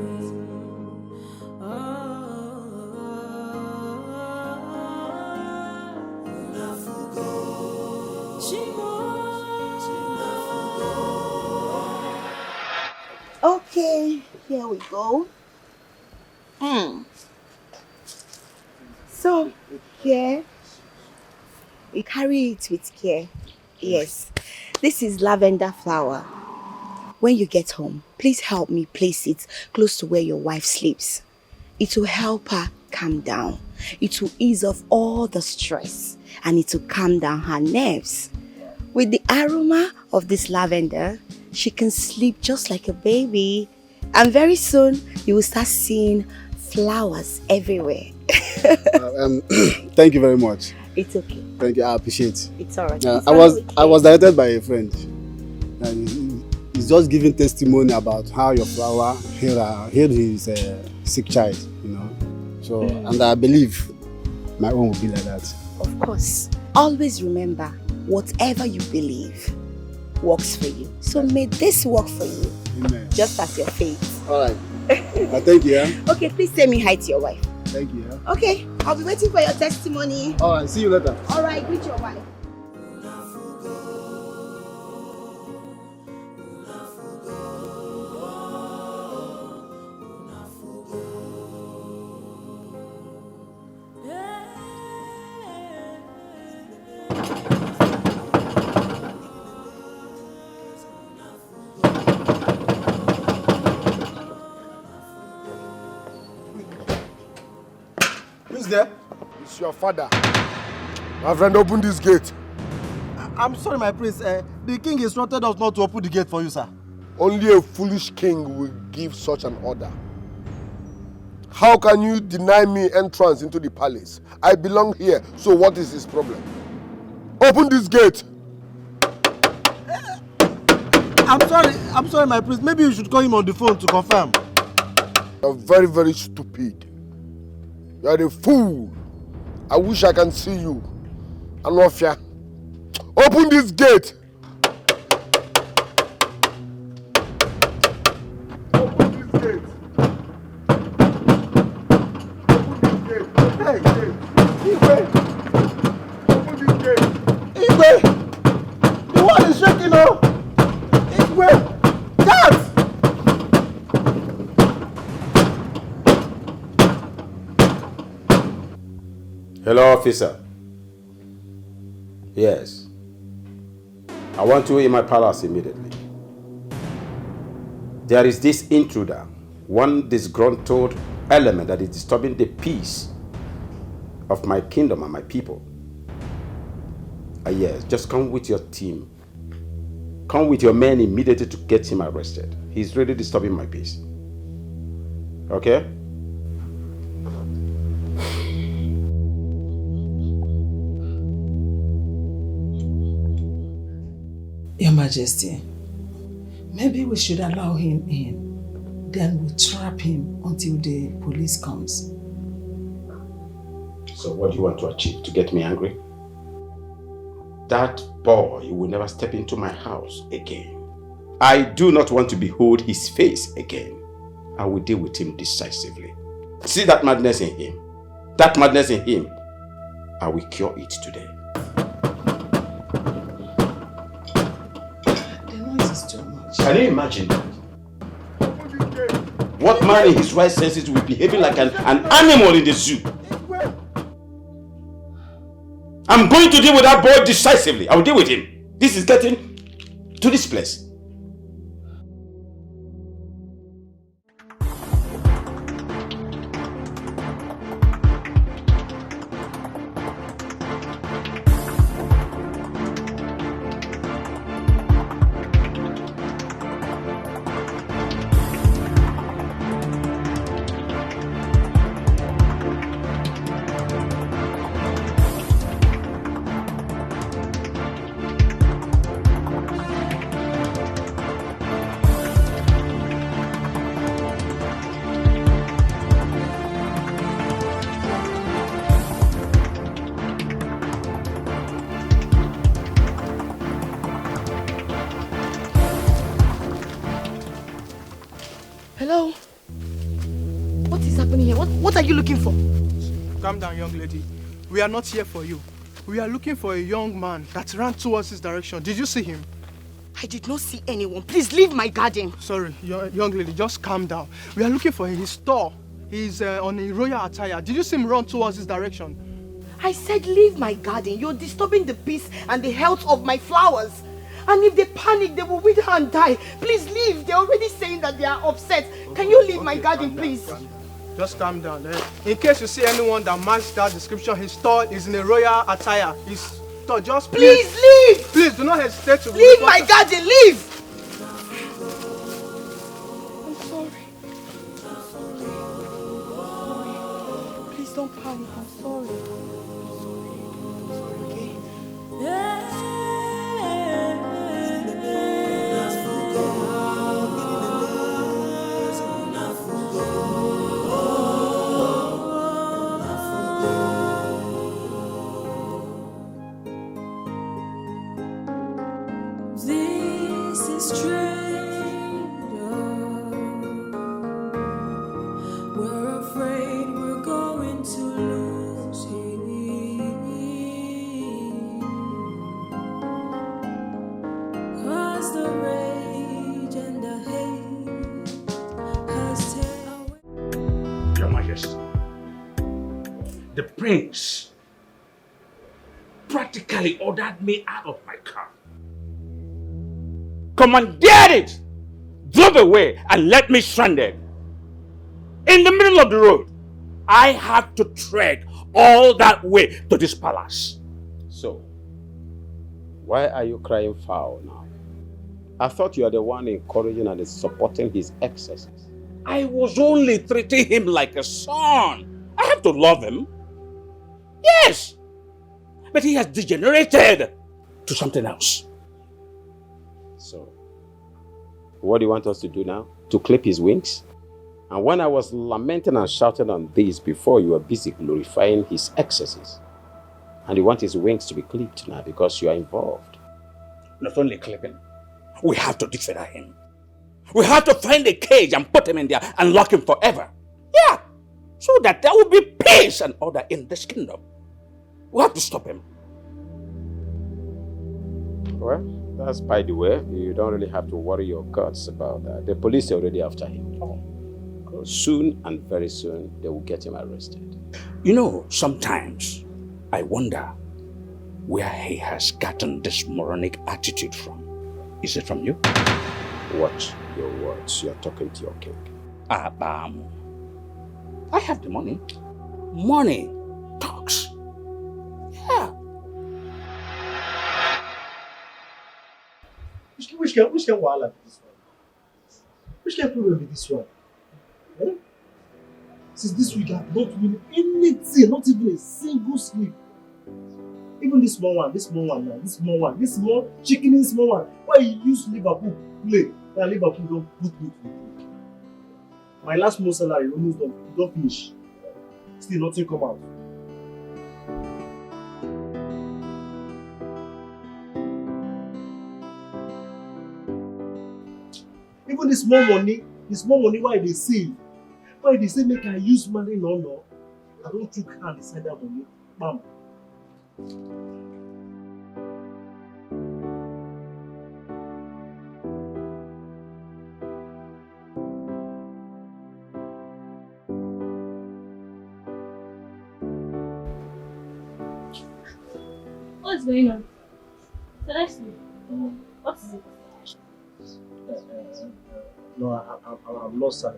Speaker 1: Okay, here we go. So, here, you carry it with care. Yes, this is lavender flower. When you get home, please help me place it close to where your wife sleeps. It will help her calm down. It will ease off all the stress and it will calm down her nerves. With the aroma of this lavender, she can sleep just like a baby. And very soon, you will start seeing flowers everywhere.
Speaker 14: Thank you very much.
Speaker 1: It's okay.
Speaker 14: Thank you. I appreciate it.
Speaker 1: It's alright.
Speaker 14: I was directed by a friend. He's just giving testimony about how your flower healed his sick child, you know. So, and I believe my own will be like that.
Speaker 1: Of course. Always remember, whatever you believe works for you. So may this work for you.
Speaker 14: Amen.
Speaker 1: Just as your faith.
Speaker 14: Alright. Thank you.
Speaker 1: Okay, please say me hi to your wife.
Speaker 14: Thank you.
Speaker 1: Okay, I'll be waiting for your testimony.
Speaker 14: Alright, see you later.
Speaker 1: Alright, greet your wife.
Speaker 14: There?
Speaker 2: It's your father. My friend, open this gate.
Speaker 3: I'm sorry, my prince. The king instructed us not to open the gate for you, sir.
Speaker 2: Only a foolish king will give such an order. How can you deny me entrance into the palace? I belong here, so what is his problem? Open this gate.
Speaker 3: I'm sorry, my prince. Maybe you should call him on the phone to confirm.
Speaker 2: You're very, very stupid. You are a fool. I wish I can see you. Anofia. Open this gate. Open this gate. Open this gate.
Speaker 3: Hey,
Speaker 2: Igwe. Open this gate.
Speaker 3: Igwe! The wall is shaking now! Igwe! Guards!
Speaker 5: Hello, officer. Yes. I want you in my palace immediately. There is this intruder, one disgruntled element that is disturbing the peace of my kingdom and my people. Yes, just come with your team. Come with your men immediately to get him arrested. He's really disturbing my peace. Okay?
Speaker 4: Your Majesty, maybe we should allow him in. Then we'll trap him until the police comes.
Speaker 5: So what do you want to achieve? To get me angry? That boy will never step into my house again. I do not want to behold his face again. I will deal with him decisively. See that madness in him? That madness in him, I will cure it today. Can you imagine that? What man in his right senses will be behaving like an animal in the zoo? I'm going to deal with that boy decisively. I will deal with him. This is getting to this place.
Speaker 1: Hello? What is happening here? What are you looking for?
Speaker 13: Calm down, young lady. We are not here for you. We are looking for a young man that ran towards this direction. Did you see him?
Speaker 1: I did not see anyone. Please leave my garden.
Speaker 13: Sorry, young lady, just calm down. We are looking for his store. He's on a royal attire. Did you see him run towards this direction?
Speaker 1: I said leave my garden. You're disturbing the peace and the health of my flowers. And if they panic, they will wither and die. Please leave. They're already saying that they are upset. Can you leave my garden, please?
Speaker 13: Just calm down. In case you see anyone that matches that description, his store is in a royal attire. His store, just
Speaker 1: please leave.
Speaker 13: Please do not hesitate to
Speaker 1: leave my garden. Leave. I'm sorry. Please Please don't panic. I'm sorry. I'm sorry, okay?
Speaker 6: This is strange. We're afraid we're going to lose him. 'Cause the rage and the hate has taken away.
Speaker 5: Your Majesty, the prince practically ordered me out of my car, commandeered it, drove away, and left me stranded in the middle of the road. I have to trek all that way to this palace.
Speaker 12: So, why are you crying foul now? I thought you are the one encouraging and supporting his excesses.
Speaker 5: I was only treating him like a son. I have to love him. Yes. But he has degenerated to something else.
Speaker 12: So, what do you want us to do now? To clip his wings? And when I was lamenting and shouting on this before, you were busy glorifying his excesses. And you want his wings to be clipped now because you are involved.
Speaker 5: Not only clipping, we have to disfigure him. We have to find a cage and put him in there and lock him forever. Yeah, so that there will be peace and order in this kingdom. We have to stop him.
Speaker 12: Well, that's by the way. You don't really have to worry your guts about that. The police are already after him. Soon and very soon, they will get him arrested.
Speaker 5: You know, sometimes I wonder where he has gotten this moronic attitude from. Is it from you?
Speaker 12: Watch your words. You're talking to your king.
Speaker 5: Abam. I have the money. Money talks. Yeah.
Speaker 3: Which can wahala be this one? Which can problem be this one? Eh? Since this week I've not win anything, not even a single sleep. Even this small one now, this small chicken small one. Why you use Liverpool play? Now Liverpool don't put me to. My last month salary almost don't finish. Still nothing come out. Even the small money why they say make I use money no. I don't took hand inside that money. Mama.
Speaker 7: What's going on? Seriously, what is it?
Speaker 3: No, I'm not sad.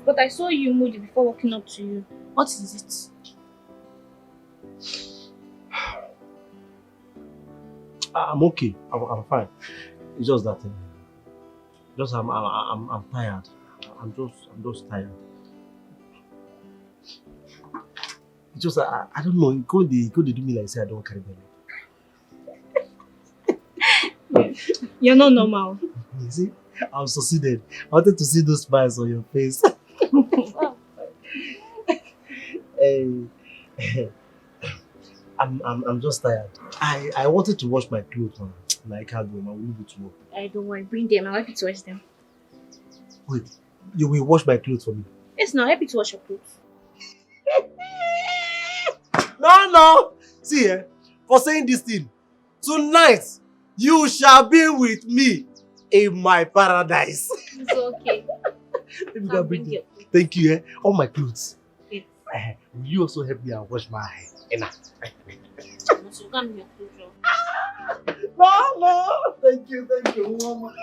Speaker 7: But I saw you moody before walking up to you. What is it?
Speaker 3: I'm okay. I'm fine. It's just that, I'm tired. I'm just tired. It's just I don't know. It could do me like say I don't carry belly.
Speaker 7: You're not normal.
Speaker 3: You see, I've succeeded. I wanted to see those smiles on your face. Hey, I'm just tired. I wanted to wash my clothes, man. I can't do it. I will leave it to work.
Speaker 7: I don't worry. Bring them. I'll help you to wash them.
Speaker 3: Wait, you will wash my clothes for me?
Speaker 7: Yes, no. I'll help you to wash your clothes.
Speaker 3: No. See, for saying this thing, tonight you shall be with me in my paradise.
Speaker 7: It's okay.
Speaker 3: Let me go bring them. Thank you. All my clothes.
Speaker 7: Yes.
Speaker 3: Will you also help me and wash my hair?
Speaker 7: So come here, clothes.
Speaker 3: No. Thank you. Mama.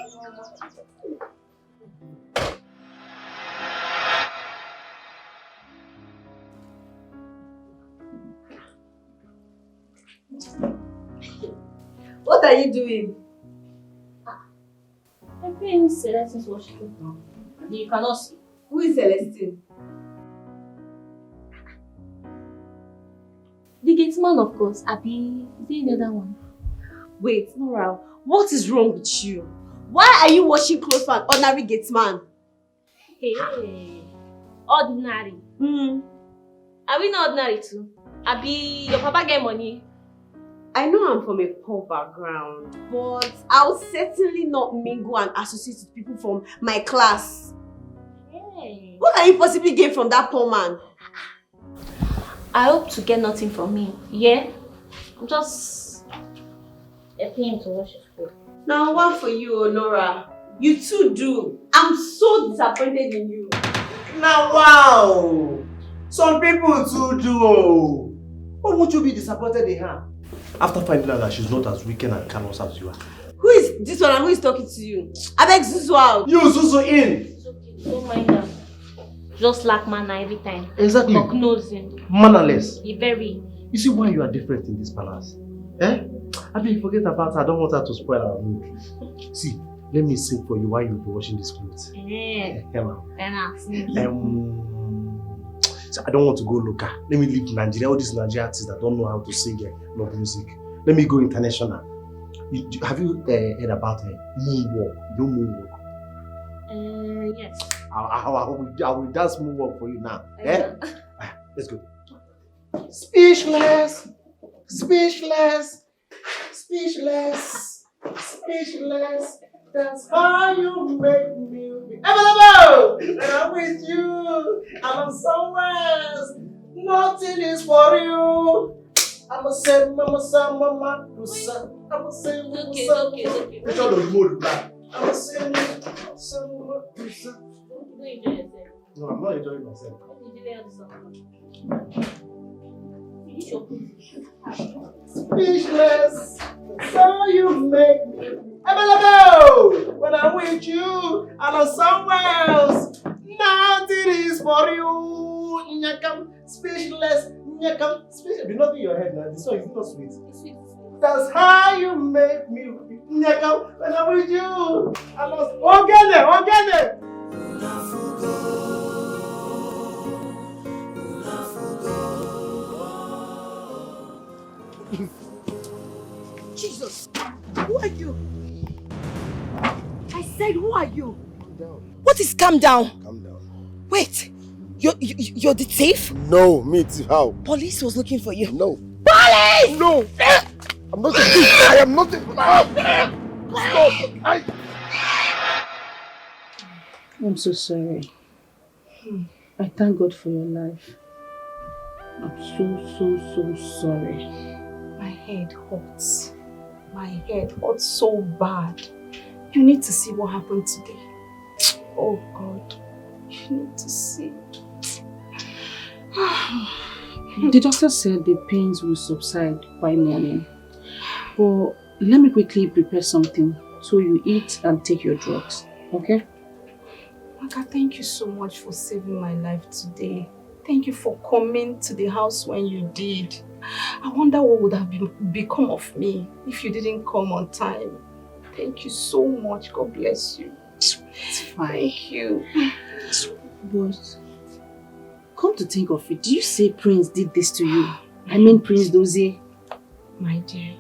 Speaker 15: What are you doing?
Speaker 7: I'm paying Celestine's worship now. You cannot see.
Speaker 15: Who is Celestine?
Speaker 7: gate man, of course. Abi, is there any other one?
Speaker 15: Wait, Nora, what is wrong with you? Why are you watching close for an ordinary gate man?
Speaker 7: Hey, ordinary. Are we not ordinary too? Abi, your papa get money?
Speaker 15: I know I'm from a poor background, but I'll certainly not mingle and associate with people from my class.
Speaker 7: Hey.
Speaker 15: What can you possibly gain from that poor man?
Speaker 7: I hope to get nothing from him. Yeah? I'm just helping him to wash his food.
Speaker 15: Now, one for you, Nora. You too do. I'm so disappointed in you.
Speaker 3: Now, wow! Some people too do. Why won't you be disappointed in her? After finding out that she's not as wicked and callous as you are.
Speaker 15: Who is this one and who is talking to you? I beg Zuzu out.
Speaker 3: You, Zuzu, in!
Speaker 7: It's okay. Don't mind her. Just like manner every time.
Speaker 3: Exactly.
Speaker 7: Nosing.
Speaker 3: Mannerless.
Speaker 7: Be very.
Speaker 3: You see why you are different in this palace? Eh? I mean, forget about her. I don't want her to spoil our mood. See, let me sing for you while you'll be washing these clothes. Hello. So I don't want to go local. Let me leave Nigeria. All these Nigerian artists that don't know how to sing love music. Let me go international. Have you heard about moonwalk? You know moonwalk?
Speaker 7: Yes.
Speaker 3: I will dance moonwalk for you now. Let's go. Speechless, speechless, speechless, speechless. That's how you make me available. When I'm with you, I'm somewhere else. Nothing is for you. I'm a say, mama, son, mama, I'm a say, okay. Which one of you back? I'm a say, son, mama, no, I'm not enjoying myself. Speechless, so you make me available. When I'm with you, I'm somewhere else. Nothing is for you. Nyakam, speechless, nyakam, speechless. Be nothing in your head now. This song is not sweet. It's sweet. That's how you make me nyakam. When I'm with you, I'm organic.
Speaker 1: Jesus, who are you? I said, who are you? Calm down. What is calm down?
Speaker 2: Calm down.
Speaker 1: Wait, you're the thief?
Speaker 2: No, me too. How?
Speaker 1: Police was looking for you.
Speaker 2: No.
Speaker 1: Police!
Speaker 2: No! I'm not a thief. I am not a Stop!
Speaker 16: I'm so sorry. I thank God for your life. I'm so sorry.
Speaker 4: My head hurts. My head hurts so bad. You need to see what happened today. Oh God, you need to see.
Speaker 16: The doctor said the pains will subside by morning. But let me quickly prepare something so you eat and take your drugs, okay?
Speaker 4: Maka, thank you so much for saving my life today. Thank you for coming to the house when you did. I wonder what would have become of me if you didn't come on time. Thank you so much. God bless you.
Speaker 16: It's fine.
Speaker 4: Thank you.
Speaker 16: But come to think of it, do you say Prince did this to you? I mean Prince Dozie.
Speaker 4: My dear,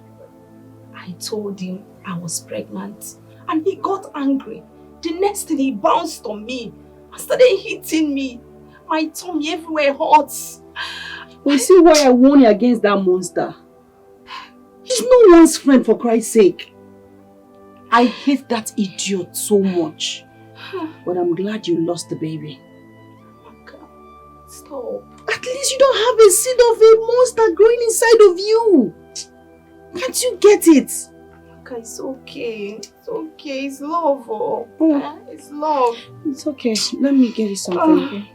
Speaker 4: I told him I was pregnant and he got angry. The next thing he bounced on me and started hitting me. My tummy everywhere hurts.
Speaker 16: You see why I warn you against that monster? He's no one's friend, for Christ's sake. I hate that idiot so much. But I'm glad you lost the baby.
Speaker 4: Stop.
Speaker 16: At least you don't have a seed of a monster growing inside of you. Can't you get it?
Speaker 4: Okay, it's okay. It's okay. It's love. Oh. It's love.
Speaker 16: It's okay. Let me get you something, okay?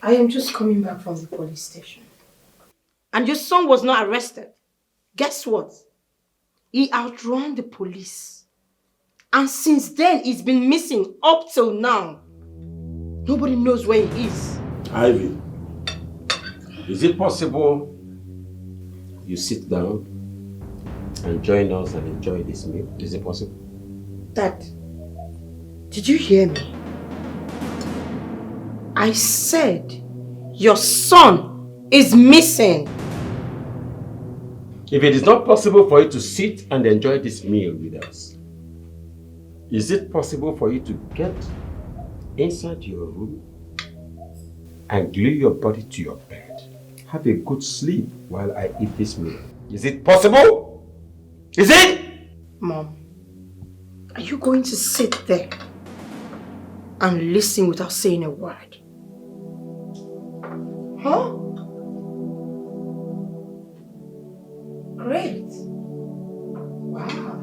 Speaker 4: I am just coming back from the police station. and your son was not arrested, guess what? He outrun the police. And since then, he's been missing up till now. Nobody knows where he is.
Speaker 12: Ivy, is it possible you sit down and join us and enjoy this meal? Is it possible?
Speaker 4: Dad, did you hear me? I said your son is missing.
Speaker 12: If it is not possible for you to sit and enjoy this meal with us, is it possible for you to get inside your room and glue your body to your bed? Have a good sleep while I eat this meal. Is it possible? Is it?
Speaker 4: Mom, are you going to sit there and listen without saying a word? Huh? Great. Wow.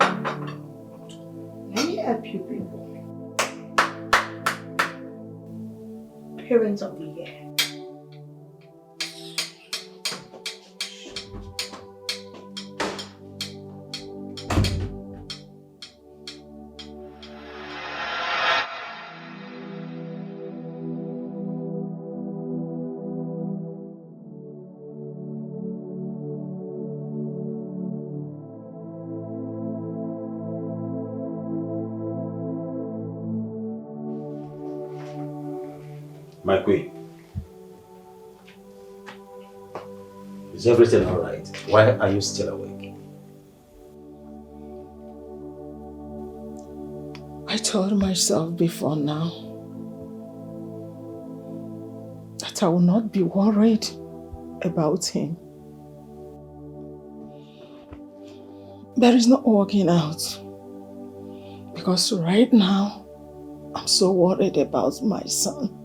Speaker 4: Let me help you people. Parents of the year.
Speaker 12: My queen, is everything all right? Why are you still awake?
Speaker 4: I told myself before now that I will not be worried about him. But it's not working out. Because right now, I'm so worried about my son.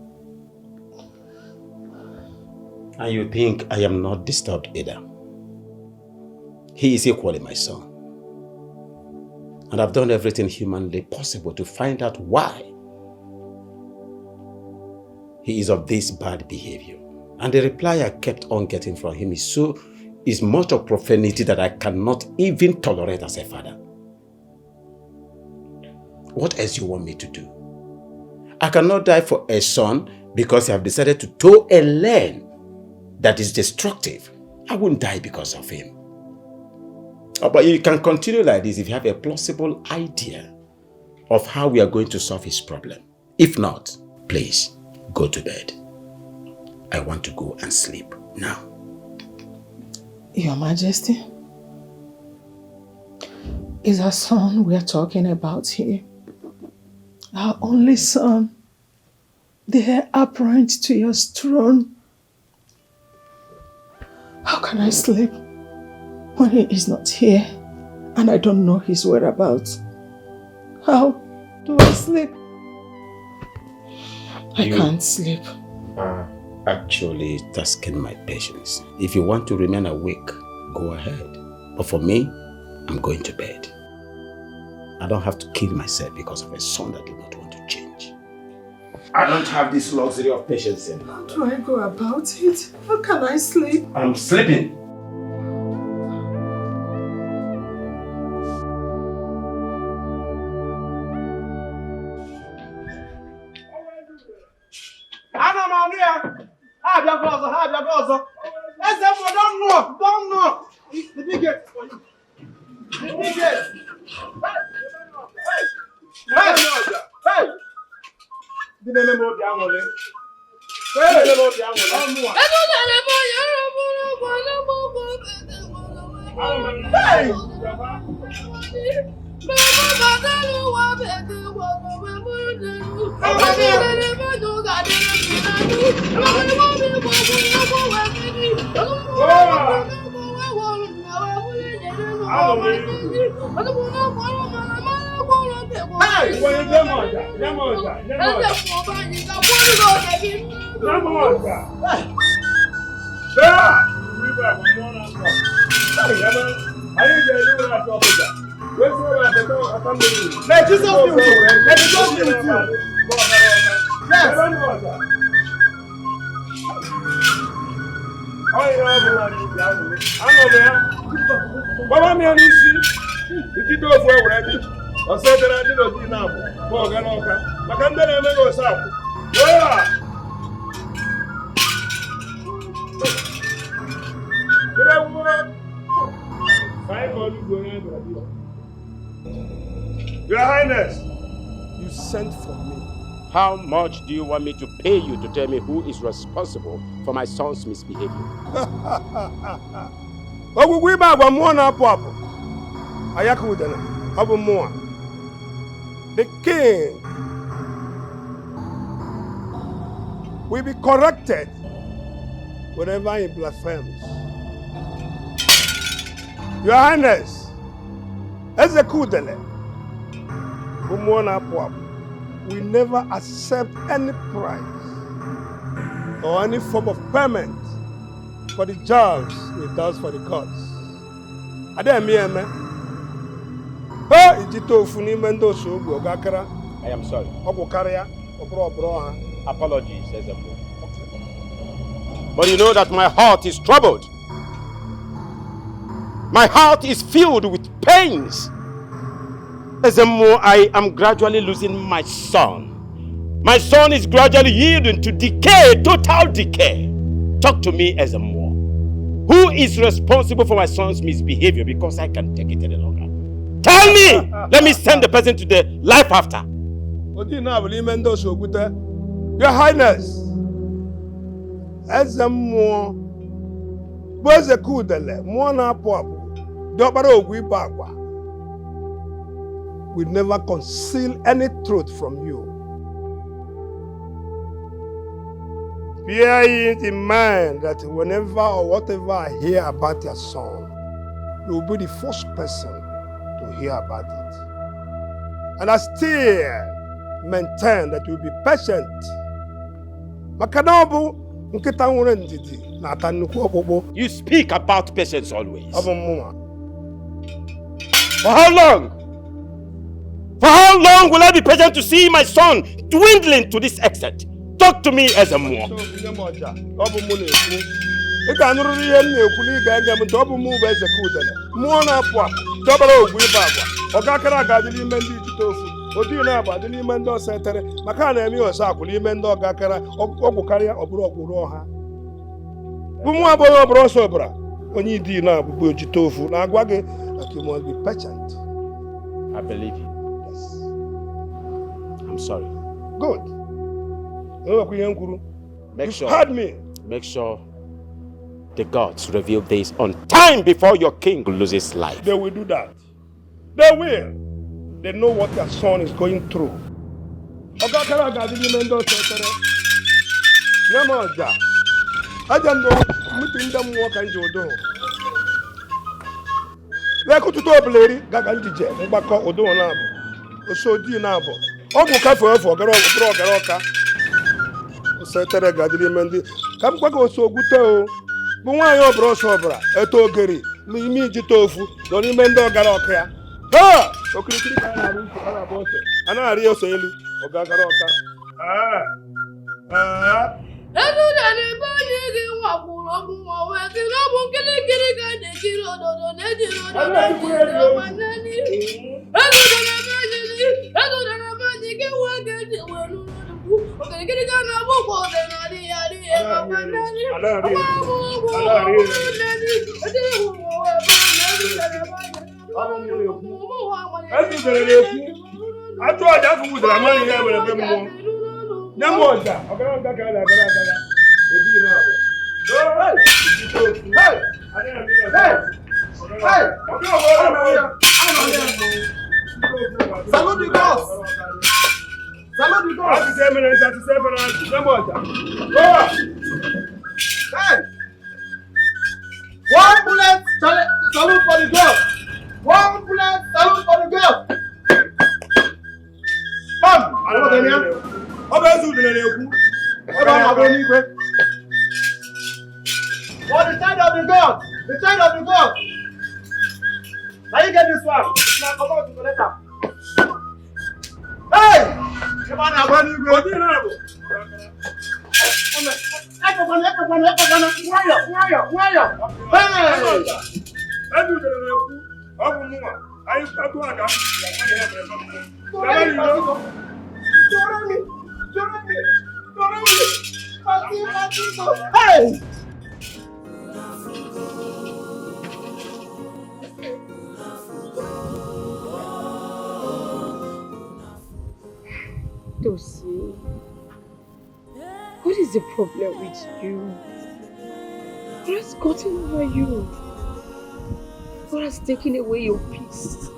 Speaker 12: And you think I am not disturbed either? He is equally my son. And I've done everything humanly possible to find out why he is of this bad behavior. And the reply I kept on getting from him is much of profanity that I cannot even tolerate as a father. What else you want me to do? I cannot die for a son because I have decided to toe a lane that is destructive. I won't die because of him. But you can continue like this if you have a plausible idea of how we are going to solve his problem. If not, please go to bed. I want to go and sleep now.
Speaker 4: Your Majesty, is our son we are talking about here. Our only son, the heir apparent to your throne. How can I sleep when he is not here and I don't know his whereabouts? How do I sleep? I can't sleep.
Speaker 12: Actually tasking my patience. If you want to remain awake, go ahead. But for me, I'm going to bed. I don't have to kill myself because of a son that did not want to change. I don't have this luxury of patience anymore.
Speaker 4: How do I go about it? How can I sleep?
Speaker 12: I'm sleeping.
Speaker 3: Don't know. The big gate for you. The big gate. Hey! The name of the Amole. Hey! The name of the Let Jesus be with you. Let Jesus be with you. Yes.
Speaker 8: Baba mi ani si. Iti do fu ewure bi. O se tere di no di na bo. Bo ga na oka. Maka nde na me go sa. Oya. Your Highness, you sent for me.
Speaker 12: How much do you want me to pay you to tell me who is responsible for my son's misbehavior?
Speaker 8: Ogugui ba gwa mo na apo apo. Ayaka udana. Abu mo. The king will be corrected whenever he blasphemes. Your Highness, Ezekudele, we never accept any price or any form of payment for the jobs he does for the gods. I
Speaker 12: am sorry. Apologies, Ezekudele. But you know that my heart is troubled. My heart is filled with pains. As the more I am gradually losing my son. My son is gradually yielding to decay, total decay. Talk to me as a more. Who is responsible for my son's misbehavior? Because I can't take it any longer. Tell me! Let me send the person to the life after.
Speaker 8: Your Highness, as a more, was a kudele, more na pop. We never conceal any truth from you. Bear it in mind that whenever or whatever I hear about your son, you will be the first person to hear about it. And I still maintain that you will be patient.
Speaker 12: You speak about patience always. For how long? For how long will I be patient to see my son dwindling to this extent? Talk to me as a more.
Speaker 8: You must be patient.
Speaker 12: I believe you.
Speaker 8: Yes.
Speaker 12: I'm sorry.
Speaker 8: Good.
Speaker 12: Make sure.
Speaker 8: Heard me.
Speaker 12: Make sure the gods reveal this on time before your king loses life.
Speaker 8: They will do that. They will. They know what their son is going through. Leko tuto obleri gaga njije ngbako odo na abo osodi na abo ogu ka fo ogara oka o setere gadiri mendi kam kwa go so ogute o bu nwa yo bro so obra eto ogeri mi ji tofu do ni mendi ogara oka ya ha okirikiri ka na ru ala bote ana ari o so elu ogara oka
Speaker 6: Edu dani bani gi wa kuro gun wa we ti no bu kiri ga de kiro do ne di do wa nani Edu dani bani gi wa ga de wa lu bu o kiri ga na bu ko de na di ya di e wa nani ala ri nani ade wo wa ba nani dani bani Edu dani ku ato aja fu bu dra mani ya wele pe mo Namoja, ogara gara. Ebi na abo. Hey! Hey! Hey! Salute the gods! Salute the gods! Namoja. Hey! One bullet salute for the gods! One bullet salute for the gods! Come! For the side of the God! The side of the God! Now you get this one. Now come out to the letter. Hey! Come on now, buddy. Go to the level.
Speaker 2: Hey!
Speaker 4: Tosi, what is the problem with you? What has gotten over you? What has taken away your peace?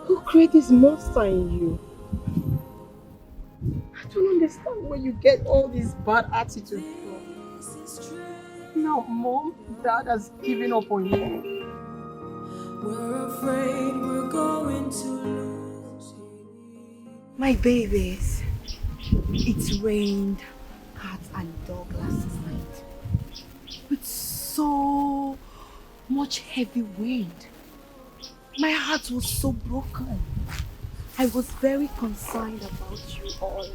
Speaker 4: Who created this monster in you? I don't understand where you get all this bad attitude from. Now, Mom, Dad has given up on you.
Speaker 6: We're afraid we're going to lose.
Speaker 1: My babies, it rained cat and dog last night with so much heavy wind. My heart was so broken. I was very concerned about you all.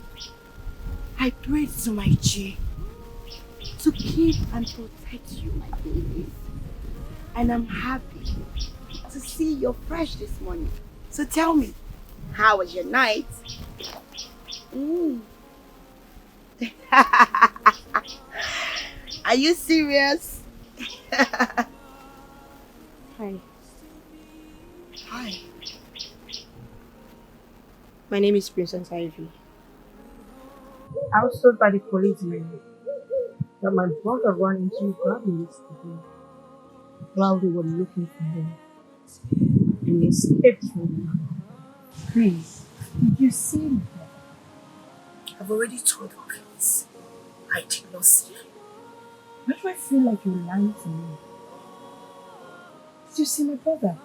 Speaker 1: I prayed to my G to keep and protect you, my babies. And I'm happy to see you're fresh this morning. So tell me, how was your night? Are you serious?
Speaker 4: Hi.
Speaker 1: Hi.
Speaker 4: My name is Princess Ivy. I was told by the policeman that my brother ran into Grammy yesterday while they were looking for him and he escaped from them. Please, did you see him?
Speaker 1: I've already told the police. I did not see him.
Speaker 4: Why do I feel like you're lying to me? Did you see my brother?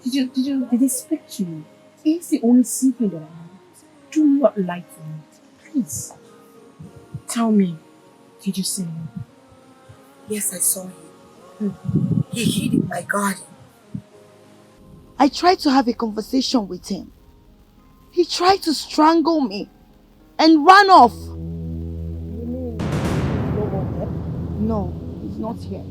Speaker 4: Did they speak to you? He's the only sibling that I have. Do not lie to me. Please. Tell me, did you see him?
Speaker 1: Yes, I saw him. He hid in my garden. I tried to have a conversation with him. He tried to strangle me and ran off.
Speaker 4: You mean no more here?
Speaker 1: No, he's not here.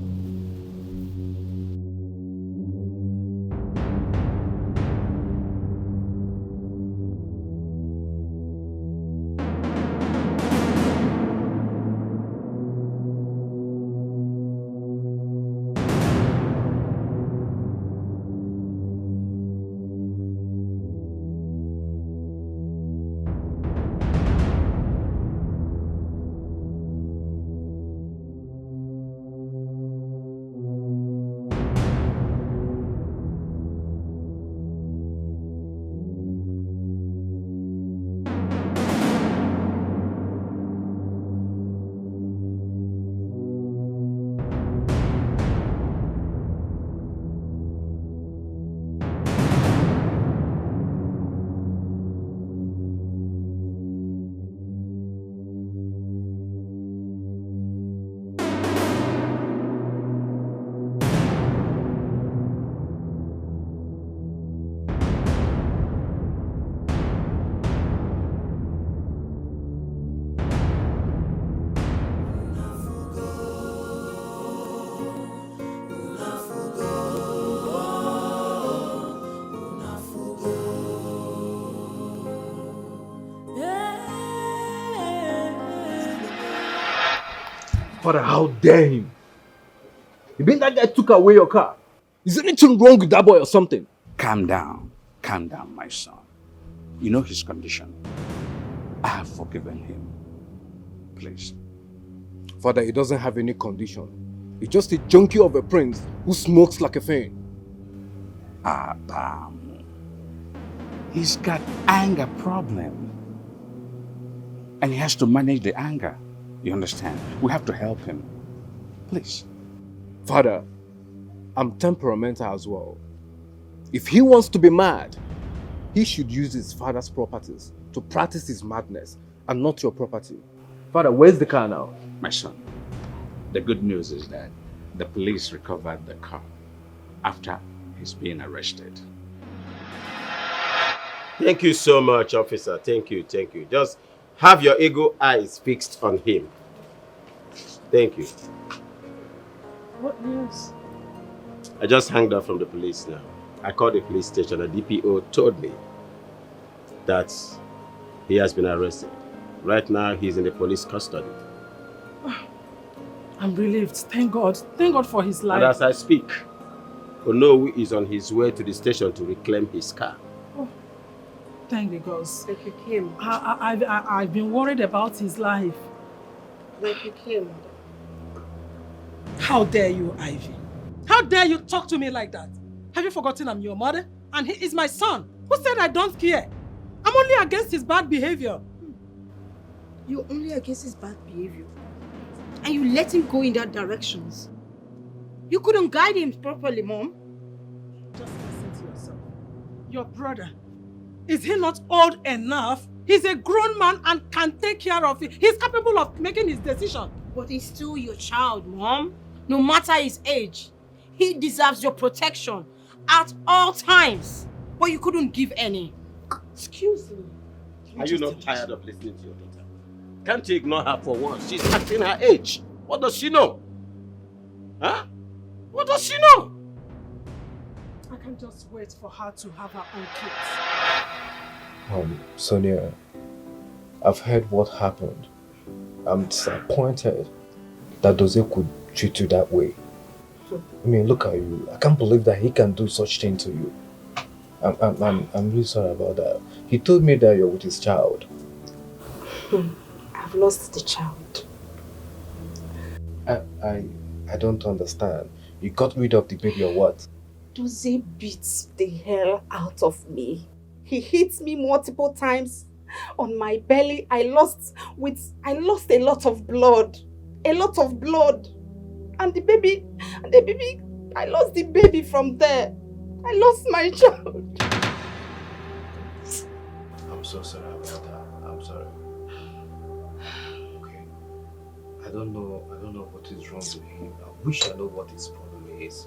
Speaker 3: Father, how dare him? You mean that guy took away your car? Is anything wrong with that boy or something?
Speaker 17: Calm down, my son. You know his condition. I have forgiven him. Please.
Speaker 3: Father, he doesn't have any condition. He's just a junkie of a prince who smokes like a fiend.
Speaker 17: Adam. He's got anger problem. And he has to manage the anger. You understand? We have to help him. Please.
Speaker 3: Father, I'm temperamental as well. If he wants to be mad, he should use his father's properties to practice his madness and not your property. Father, where's the car now?
Speaker 17: My son, the good news is that the police recovered the car after he's being arrested.
Speaker 5: Thank you so much, officer. Thank you. Just have your eagle eyes fixed on him.
Speaker 12: Thank you.
Speaker 4: What news?
Speaker 12: I just hanged up from the police now. I called the police station. The DPO told me that he has been arrested. Right now, he's in the police custody.
Speaker 4: I'm relieved. Thank God. Thank God for his life.
Speaker 12: And as I speak, Onowu is on his way to the station to reclaim his car.
Speaker 4: Oh, thank the gods.
Speaker 15: Like you came.
Speaker 4: I've been worried about his life.
Speaker 15: Like you came.
Speaker 4: How dare you, Ivy? How dare you talk to me like that? Have you forgotten I'm your mother? And he is my son. Who said I don't care? I'm only against his bad behavior.
Speaker 16: You're only against his bad behavior. And you let him go in that directions. You couldn't guide him properly, Mom.
Speaker 4: Just listen to yourself. Your brother, is he not old enough? He's a grown man and can take care of it. He's capable of making his decision.
Speaker 16: But he's still your child, Mom. No matter his age, he deserves your protection at all times. But you couldn't give any. Excuse me.
Speaker 12: Are you not tired of listening to your daughter? Can't you ignore her for once? She's acting her age. What does she know? Huh? What does she know?
Speaker 4: I can't just wait for her to have her own kids.
Speaker 18: Sonia, I've heard what happened. I'm disappointed that Doze could treat you that way. I mean, look at you. I can't believe that he can do such thing to you. I'm really sorry about that. He told me that you're with his child.
Speaker 16: I've lost the child.
Speaker 18: I don't understand. You got rid of the baby or what?
Speaker 16: Doze beats the hell out of me. He hits me multiple times on my belly. I lost a lot of blood. A lot of blood. And the baby, I lost the baby from there. I lost my child.
Speaker 18: I'm so sorry about that. I'm sorry. Okay. I don't know what is wrong with him. I wish I know what his problem is.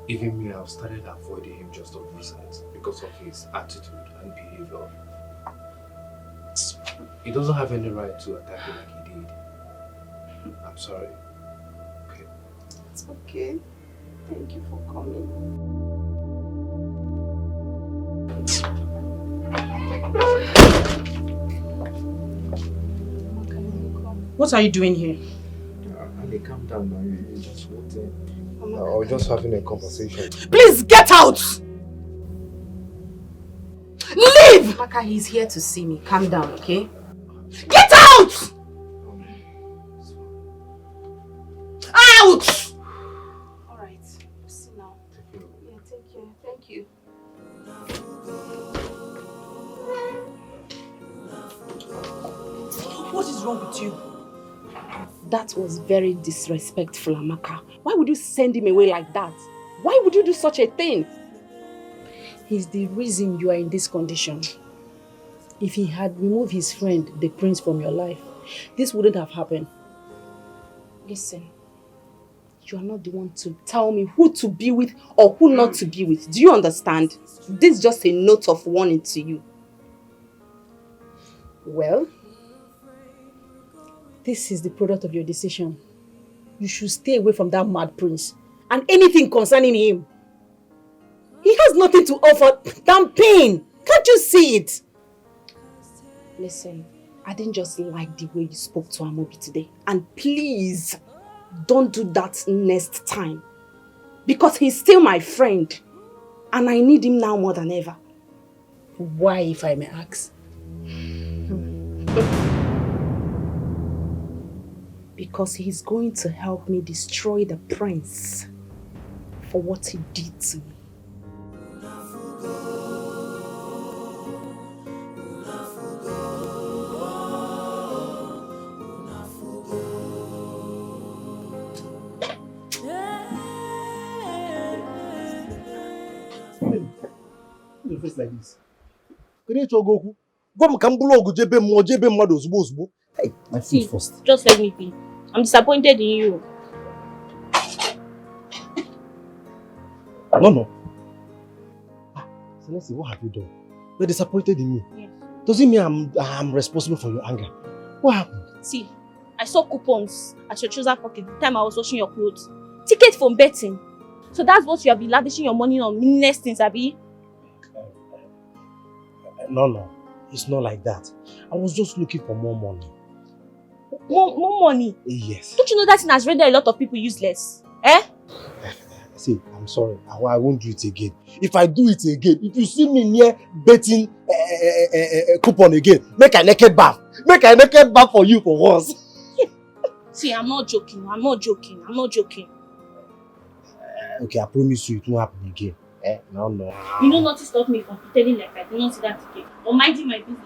Speaker 18: Even me, I've started avoiding him just of recent because of his attitude and behavior. He doesn't have any right to attack you like he did. I'm sorry. Okay.
Speaker 16: It's okay. Thank you for coming.
Speaker 4: What are you doing here?
Speaker 18: Ali, calm down now. You just walked in. I was just having a conversation.
Speaker 4: Please get out! Leave!
Speaker 16: Maka, he's here to see me. Calm down, okay?
Speaker 4: Get out! Out!
Speaker 16: Alright. See now. Yeah, take care. Thank you.
Speaker 4: What is wrong with you?
Speaker 16: That was very disrespectful, Amaka. Why would you send him away like that? Why would you do such a thing? He's the reason you are in this condition. If he had removed his friend, the prince, from your life, this wouldn't have happened. Listen, you are not the one to tell me who to be with or who not to be with. Do you understand? This is just a note of warning to you. Well, this is the product of your decision. You should stay away from that mad prince and anything concerning him. He has nothing to offer than pain. Can't you see it? Listen, I didn't just like the way you spoke to Amobi today. And please, don't do that next time. Because he's still my friend. And I need him now more than ever. Why, if I may ask? Because he's going to help me destroy the prince for what he did to me.
Speaker 3: Face like this. My food first.
Speaker 7: Just let me be. I'm disappointed in you.
Speaker 3: No. So let's see, what have you done? You're disappointed in me.
Speaker 7: Yes.
Speaker 3: Does it mean I'm responsible for your anger? What happened?
Speaker 7: See, I saw coupons at your trouser pocket the time I was washing your clothes. Ticket from betting. So that's what you have been lavishing your money on, meaningless things, Abi?
Speaker 3: No. It's not like that. I was just looking for more money.
Speaker 7: More money?
Speaker 3: Yes.
Speaker 7: Don't you know that thing has rendered a lot of people useless? Eh?
Speaker 3: See, I'm sorry. I won't do it again. If I do it again, if you see me near betting coupon again, make a naked bath. Make a naked bath for you for once.
Speaker 7: See, I'm not joking.
Speaker 3: Okay, I promise you it won't happen again. No.
Speaker 7: You know nothing stopped me from pretending like I did not see that ticket or minding my business.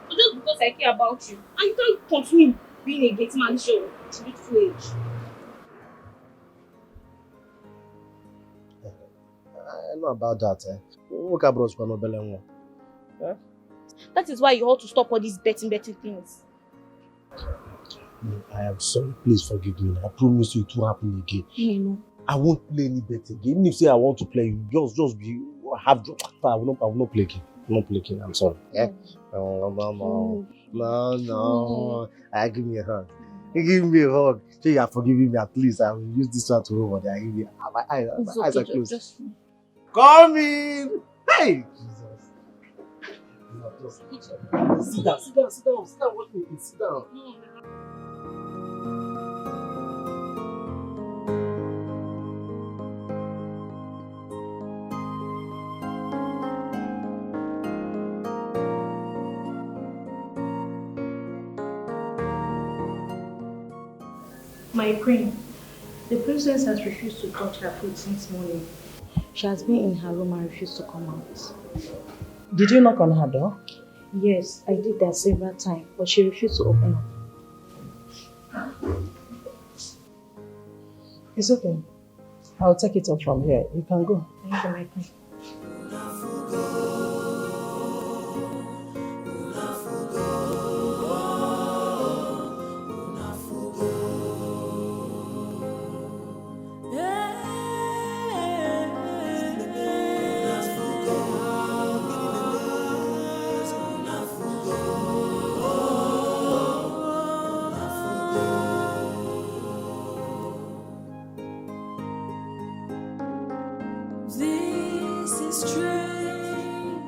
Speaker 7: But just because I care about you, and you can't continue being a gate man show to beautiful age.
Speaker 3: I know about that.
Speaker 7: That is why you ought to stop all these betting things.
Speaker 3: No, I am sorry. Please forgive me. I promise you it won't happen again.
Speaker 7: No.
Speaker 3: I won't play any bet again. Even if say I want to play, just be have. I will not play again. I'm sorry. Yeah. No. Give me a hug. Give me a hug. So you are forgiving me at least. I will use this one to hold on. I give you. My eyes are closed. Come in. Hey. Jesus. Sit down. Watch me. Sit down.
Speaker 19: My queen, the princess has refused to touch her food since morning. She has been in her room and refused to come out.
Speaker 4: Did you knock on her door?
Speaker 19: Yes, I did that several times, but she refused to open up.
Speaker 4: It's okay. I'll take it up from here. You can go.
Speaker 19: Thank you, my queen.
Speaker 6: This is strange.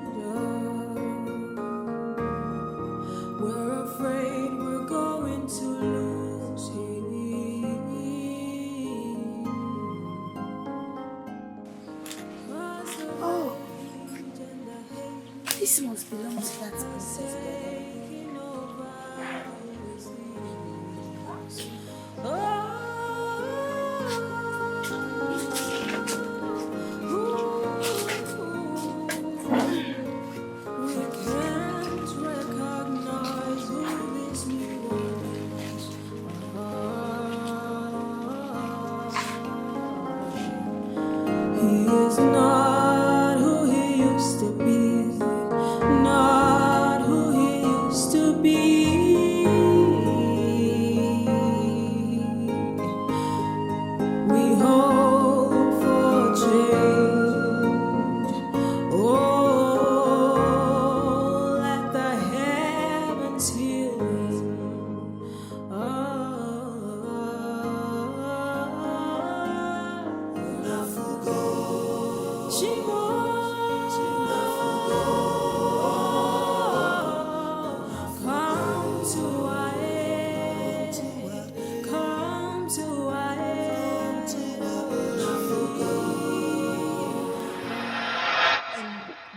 Speaker 6: We're afraid we're going to lose him.
Speaker 1: Oh, this must belong to that princess.
Speaker 6: He is not who he used to be, not who he used to be. We hope for change. Oh, let the heavens heal him.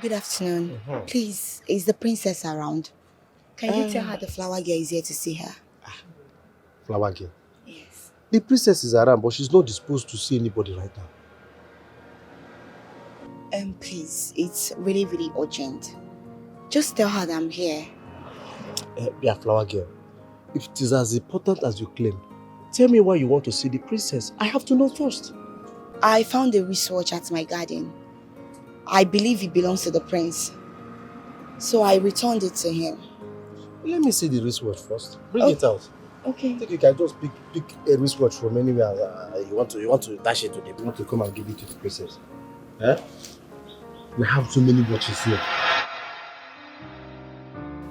Speaker 1: Good afternoon. Please, is the princess around? Can you tell her the flower girl is here to see her?
Speaker 3: Flower girl. Yes. The princess is around, but she's not disposed to see anybody right now.
Speaker 1: Please, it's really, really urgent. Just tell her that I'm here.
Speaker 3: Yeah, flower girl. If it is as important as you claim, tell me why you want to see the princess. I have to know first.
Speaker 1: I found a wristwatch at my garden. I believe it belongs to the prince. So I returned it to him.
Speaker 3: Let me see the wristwatch first. Bring it out.
Speaker 1: Okay.
Speaker 3: I think you can just pick a wristwatch from anywhere. You want to dash it to them. You want to come and give it to the princess. Eh? We have so many watches here.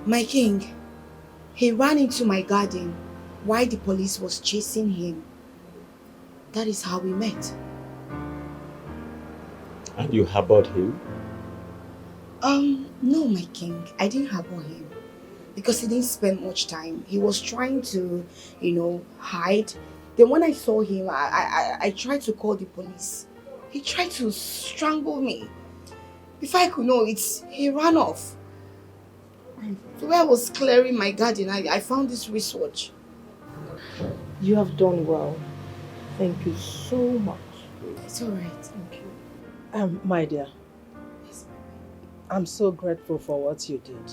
Speaker 1: My king, he ran into my garden why the police was chasing him. That is how we met.
Speaker 12: And you harbored him?
Speaker 1: No, my king. I didn't harbor him. Because he didn't spend much time. He was trying to, hide. Then when I saw him, I tried to call the police. He tried to strangle me. Before I could know it, he ran off. So when I was clearing my garden, I found this wristwatch.
Speaker 4: You have done well. Thank you so much.
Speaker 1: It's alright. Thank you.
Speaker 4: My dear. I'm so grateful for what you did.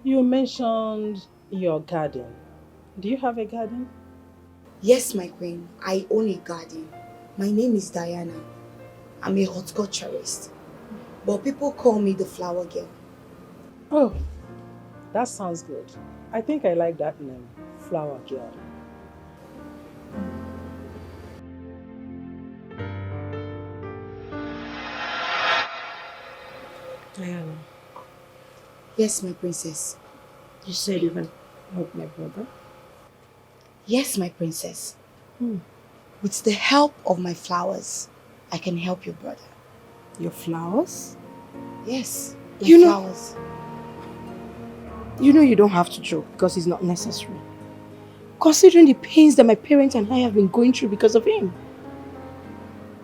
Speaker 4: You mentioned your garden. Do you have a garden?
Speaker 1: Yes, my queen. I own a garden. My name is Diana. I'm a horticulturist. But people call me the flower girl.
Speaker 4: Oh, that sounds good. I think I like that name, flower girl. Diana.
Speaker 1: Yes, my princess.
Speaker 4: You said you can help my brother?
Speaker 1: Yes, my princess. With the help of my flowers, I can help your brother.
Speaker 4: Your flowers?
Speaker 1: Yes, my
Speaker 4: You know-
Speaker 1: flowers.
Speaker 4: You know you don't have to joke because it's not necessary. Considering the pains that my parents and I have been going through because of him.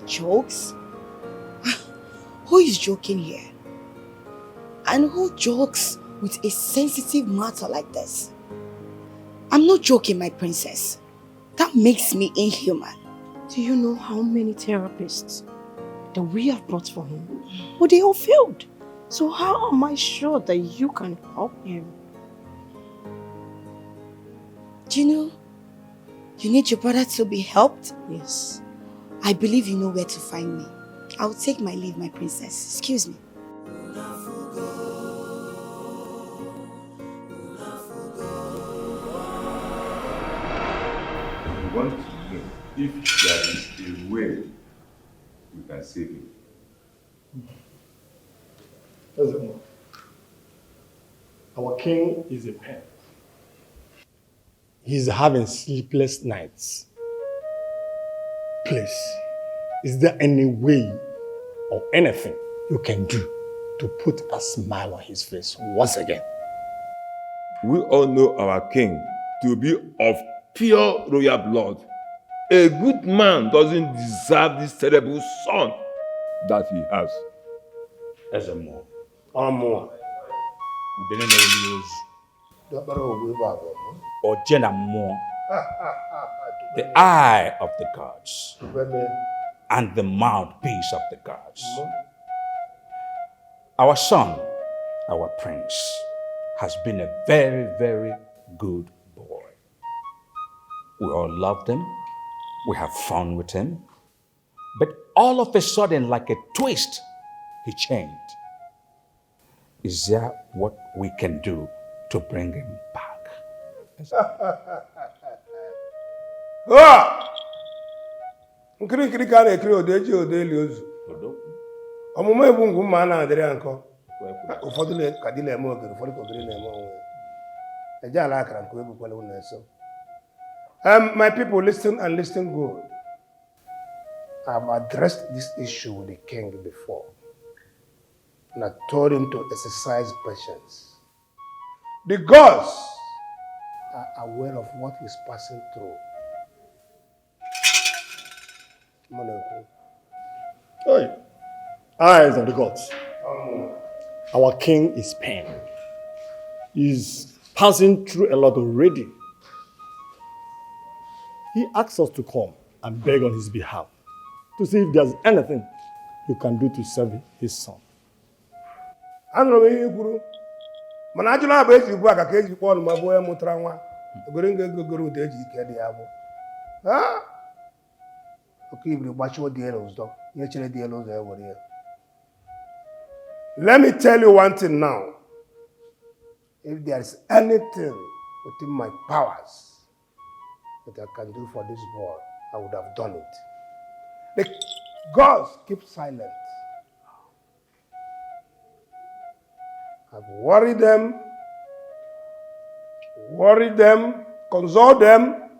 Speaker 1: Jokes? Who is joking here? And who jokes with a sensitive matter like this? I'm not joking, my princess. That makes me inhuman.
Speaker 4: Do you know how many therapists that we have brought for him? But they all failed. So how am I sure that you can help him?
Speaker 1: Do you know, you need your brother to be helped?
Speaker 4: Yes.
Speaker 1: I believe you know where to find me. I'll take my leave, my princess. Excuse me.
Speaker 20: We want to know if there is a way we can save him.
Speaker 3: Our king is a pen. He's having sleepless nights. Please, is there any way or anything you can do to put a smile on his face once again?
Speaker 20: We all know our king to be of pure royal blood. A good man doesn't deserve this terrible son that he has.
Speaker 17: As a more.
Speaker 3: More.
Speaker 17: We didn't know or Jenna more. The eye of the gods and the mouthpiece of the gods. Our son, our prince, has been a very, very good boy. We all loved him. We have fun with him. But all of a sudden, like a twist, he changed. Is there what we can do to bring him back?
Speaker 8: Nkiri ka na-ekiri odeji odeli ozu. Ọmụmụ egbu ngwu mma na-adịrị ya nkọ. Ụfọdụ ka di na-eme ogiri, ụfọdụ ka ogiri na-eme onwe. Eje ala akara nke ebukwala unu eso. My people, listen and listen good. I've addressed this issue with the king before. And I told him to exercise patience. The gods are aware of what he's passing through.
Speaker 3: Hey, eyes of the gods. Our king is pain. He's passing through a lot already. He asks us to come and beg on his behalf to see if there's anything you can do to save his son.
Speaker 8: Anụrụ m ihe kwuru mana ajụla abụ eji ugbu a ka eji kpọọ ọnụ ma bụ onye mụtara nwa ogoro nga egogoro ụda eji ike dị ya bụ oke ibiri gbachie dị elu ụzọ ihe chere dị elu ụzọ ya were ya. Let me tell you one thing now. If there is anything within my powers that I can do for this boy, I would have done it. The gods keep silent. I've worried them, consult them.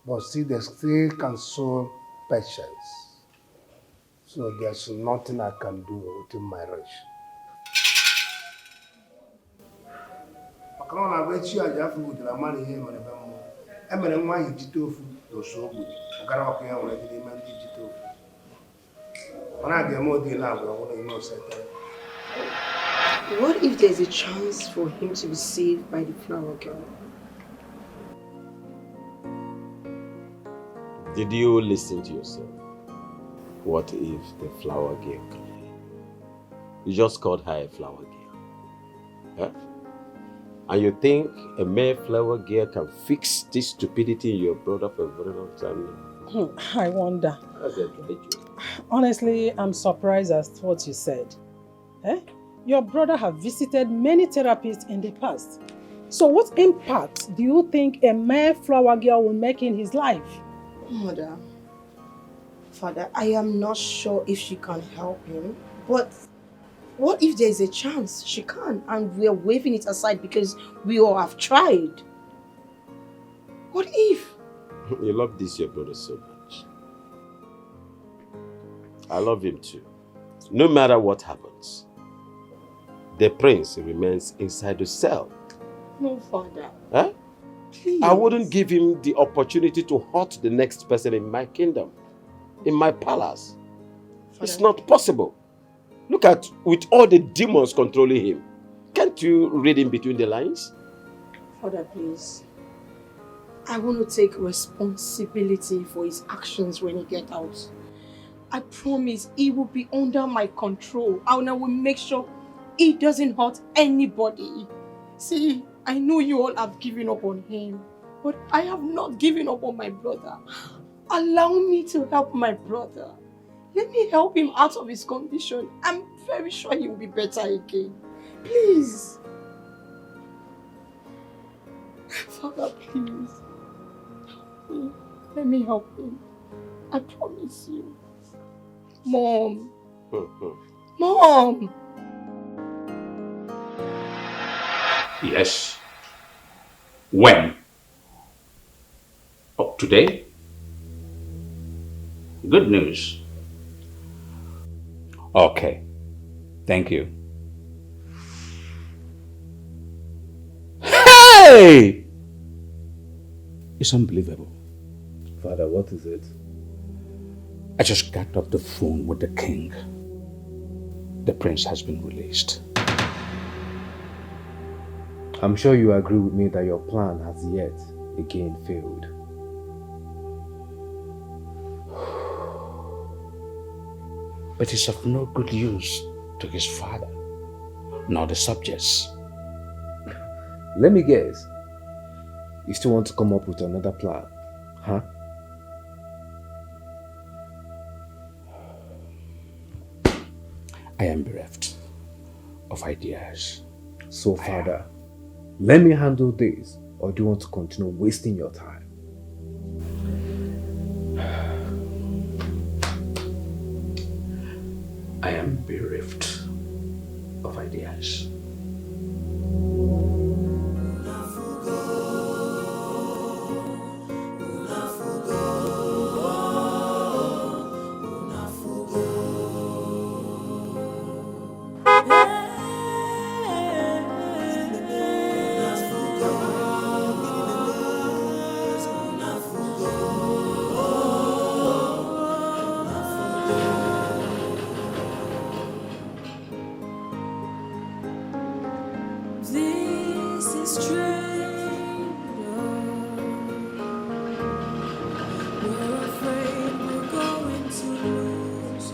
Speaker 2: But see, they still console patience. So there's nothing I can do within my reach.
Speaker 4: What if there's a chance for him to be saved by the flower girl?
Speaker 12: Did you listen to yourself? What if the flower girl came? You just called her a flower girl. Huh? And you think a mere flower girl can fix this stupidity in your brother for a very long time?
Speaker 4: I wonder.
Speaker 12: That's a dry joke.
Speaker 4: Honestly, I'm surprised at what you said. Eh? Your brother has visited many therapists in the past. So what impact do you think a mere flower girl will make in his life? Mother, Father, I am not sure if she can help him, but what if there's a chance she can and we are waving it aside because we all have tried? What if?
Speaker 12: You love this your brother so much. I love him too. No matter what happens, the prince remains inside the cell.
Speaker 4: No, Father.
Speaker 12: Huh?
Speaker 4: Please.
Speaker 12: I wouldn't give him the opportunity to hurt the next person in my kingdom, in my palace.
Speaker 4: Father.
Speaker 12: It's not possible. Look at, with all the demons controlling him. Can't you read in between the lines?
Speaker 4: Father, please. I want to take responsibility for his actions when he gets out. I promise he will be under my control and I will make sure he doesn't hurt anybody. See, I know you all have given up on him, but I have not given up on my brother. Allow me to help my brother. Let me help him out of his condition. I'm very sure he will be better again. Please. Father, please. Let me help him. I promise you. Mom. Mom.
Speaker 17: Yes. When? Oh, today? Good news. Okay. Thank you. Hey! It's unbelievable.
Speaker 18: Father, what is it?
Speaker 17: I just got off the phone with the king. The prince has been released.
Speaker 18: I'm sure you agree with me that your plan has yet again failed.
Speaker 17: But it's of no good use to his father, nor the subjects.
Speaker 18: Let me guess. You still want to come up with another plan, huh?
Speaker 17: I am bereft of ideas.
Speaker 18: So, Father, let me handle this, or do you want to continue wasting your time?
Speaker 17: I am bereft of ideas.
Speaker 6: This is strange. We're afraid we're going to lose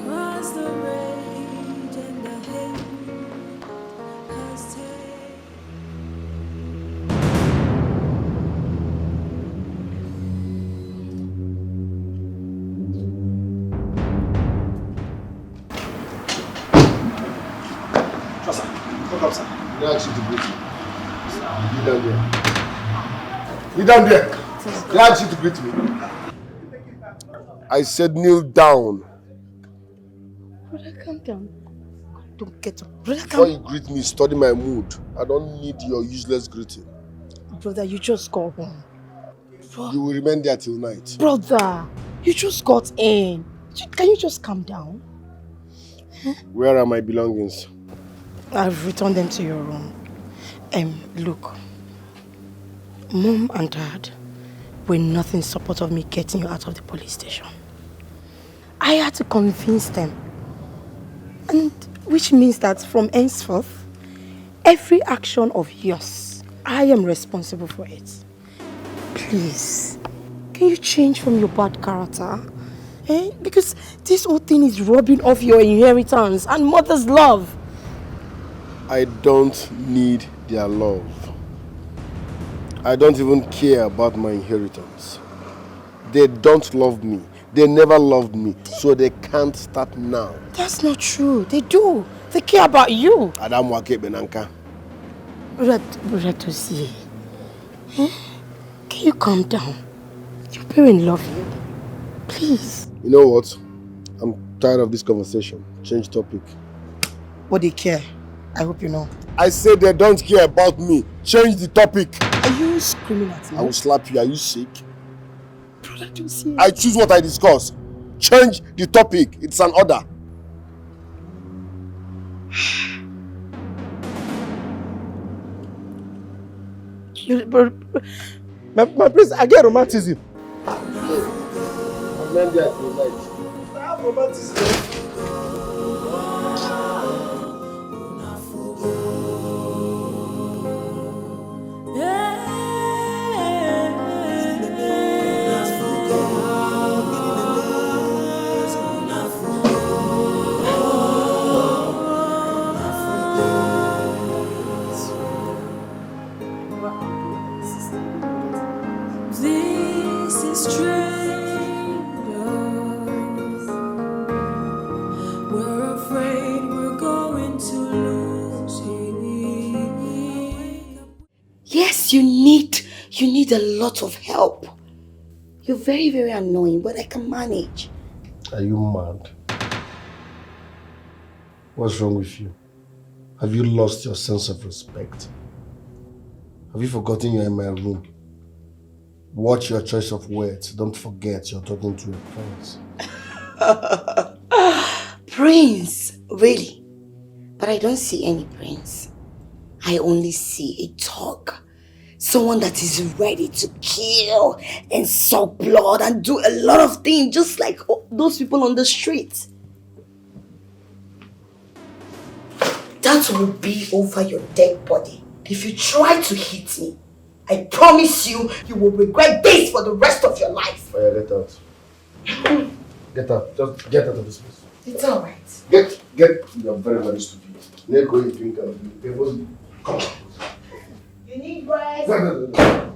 Speaker 6: cause the rage and the hate has taken.
Speaker 2: Look up, sir. They asked you to greet me. You down there. You down there. They asked you to greet me. I said kneel down.
Speaker 4: Brother, calm down.
Speaker 1: Don't get up. Brother,
Speaker 2: Before you greet me, study my mood. I don't need your useless greeting.
Speaker 1: Brother, you just got home.
Speaker 2: You will remain there till night.
Speaker 1: Brother, you just got in. Can you just calm down?
Speaker 2: Where are my belongings?
Speaker 1: I've returned them to your room. Look. Mom and Dad were not in support of me getting you out of the police station. I had to convince them. And which means that from henceforth, every action of yours, I am responsible for it. Please, can you change from your bad character? Because this whole thing is robbing off your inheritance and mother's love.
Speaker 2: I don't need their love. I don't even care about my inheritance. They don't love me. They never loved me, so they can't start now.
Speaker 1: That's not true. They do. They care about you.
Speaker 2: Adam Wake Benanka.
Speaker 1: Brother, can you calm down? Your parents love you. Please.
Speaker 2: You know what? I'm tired of this conversation. Change topic.
Speaker 1: But they care. I hope you know.
Speaker 2: I said they don't care about me. Change the topic.
Speaker 1: Are you screaming at me?
Speaker 2: I will slap you. Are you sick?
Speaker 1: Brother, don't see it.
Speaker 2: I choose what I discuss. Change the topic. It's an order.
Speaker 3: My prince, I get romanticism.
Speaker 2: I'm not there till night.
Speaker 3: I have romanticism.
Speaker 6: This is strangers. We're afraid we're going to lose him.
Speaker 1: Yes, you need a lot of help. You're very, very annoying, but I can manage.
Speaker 2: Are you mad? What's wrong with you? Have you lost your sense of respect? Have you forgotten you're in my room? Watch your choice of words. Don't forget you're talking to a prince.
Speaker 1: Prince? Really? But I don't see any prince. I only see a thug. Someone that is ready to kill and suck blood and do a lot of things just like those people on the street. That will be over your dead body. If you try to hit me, I promise you, you will regret this for the rest of your life.
Speaker 2: Oh yeah, get out. Get out. Just get out of this place.
Speaker 1: It's alright.
Speaker 2: Get. You're very, very stupid. Let's go and drink and come on.
Speaker 1: You need bread?
Speaker 2: No.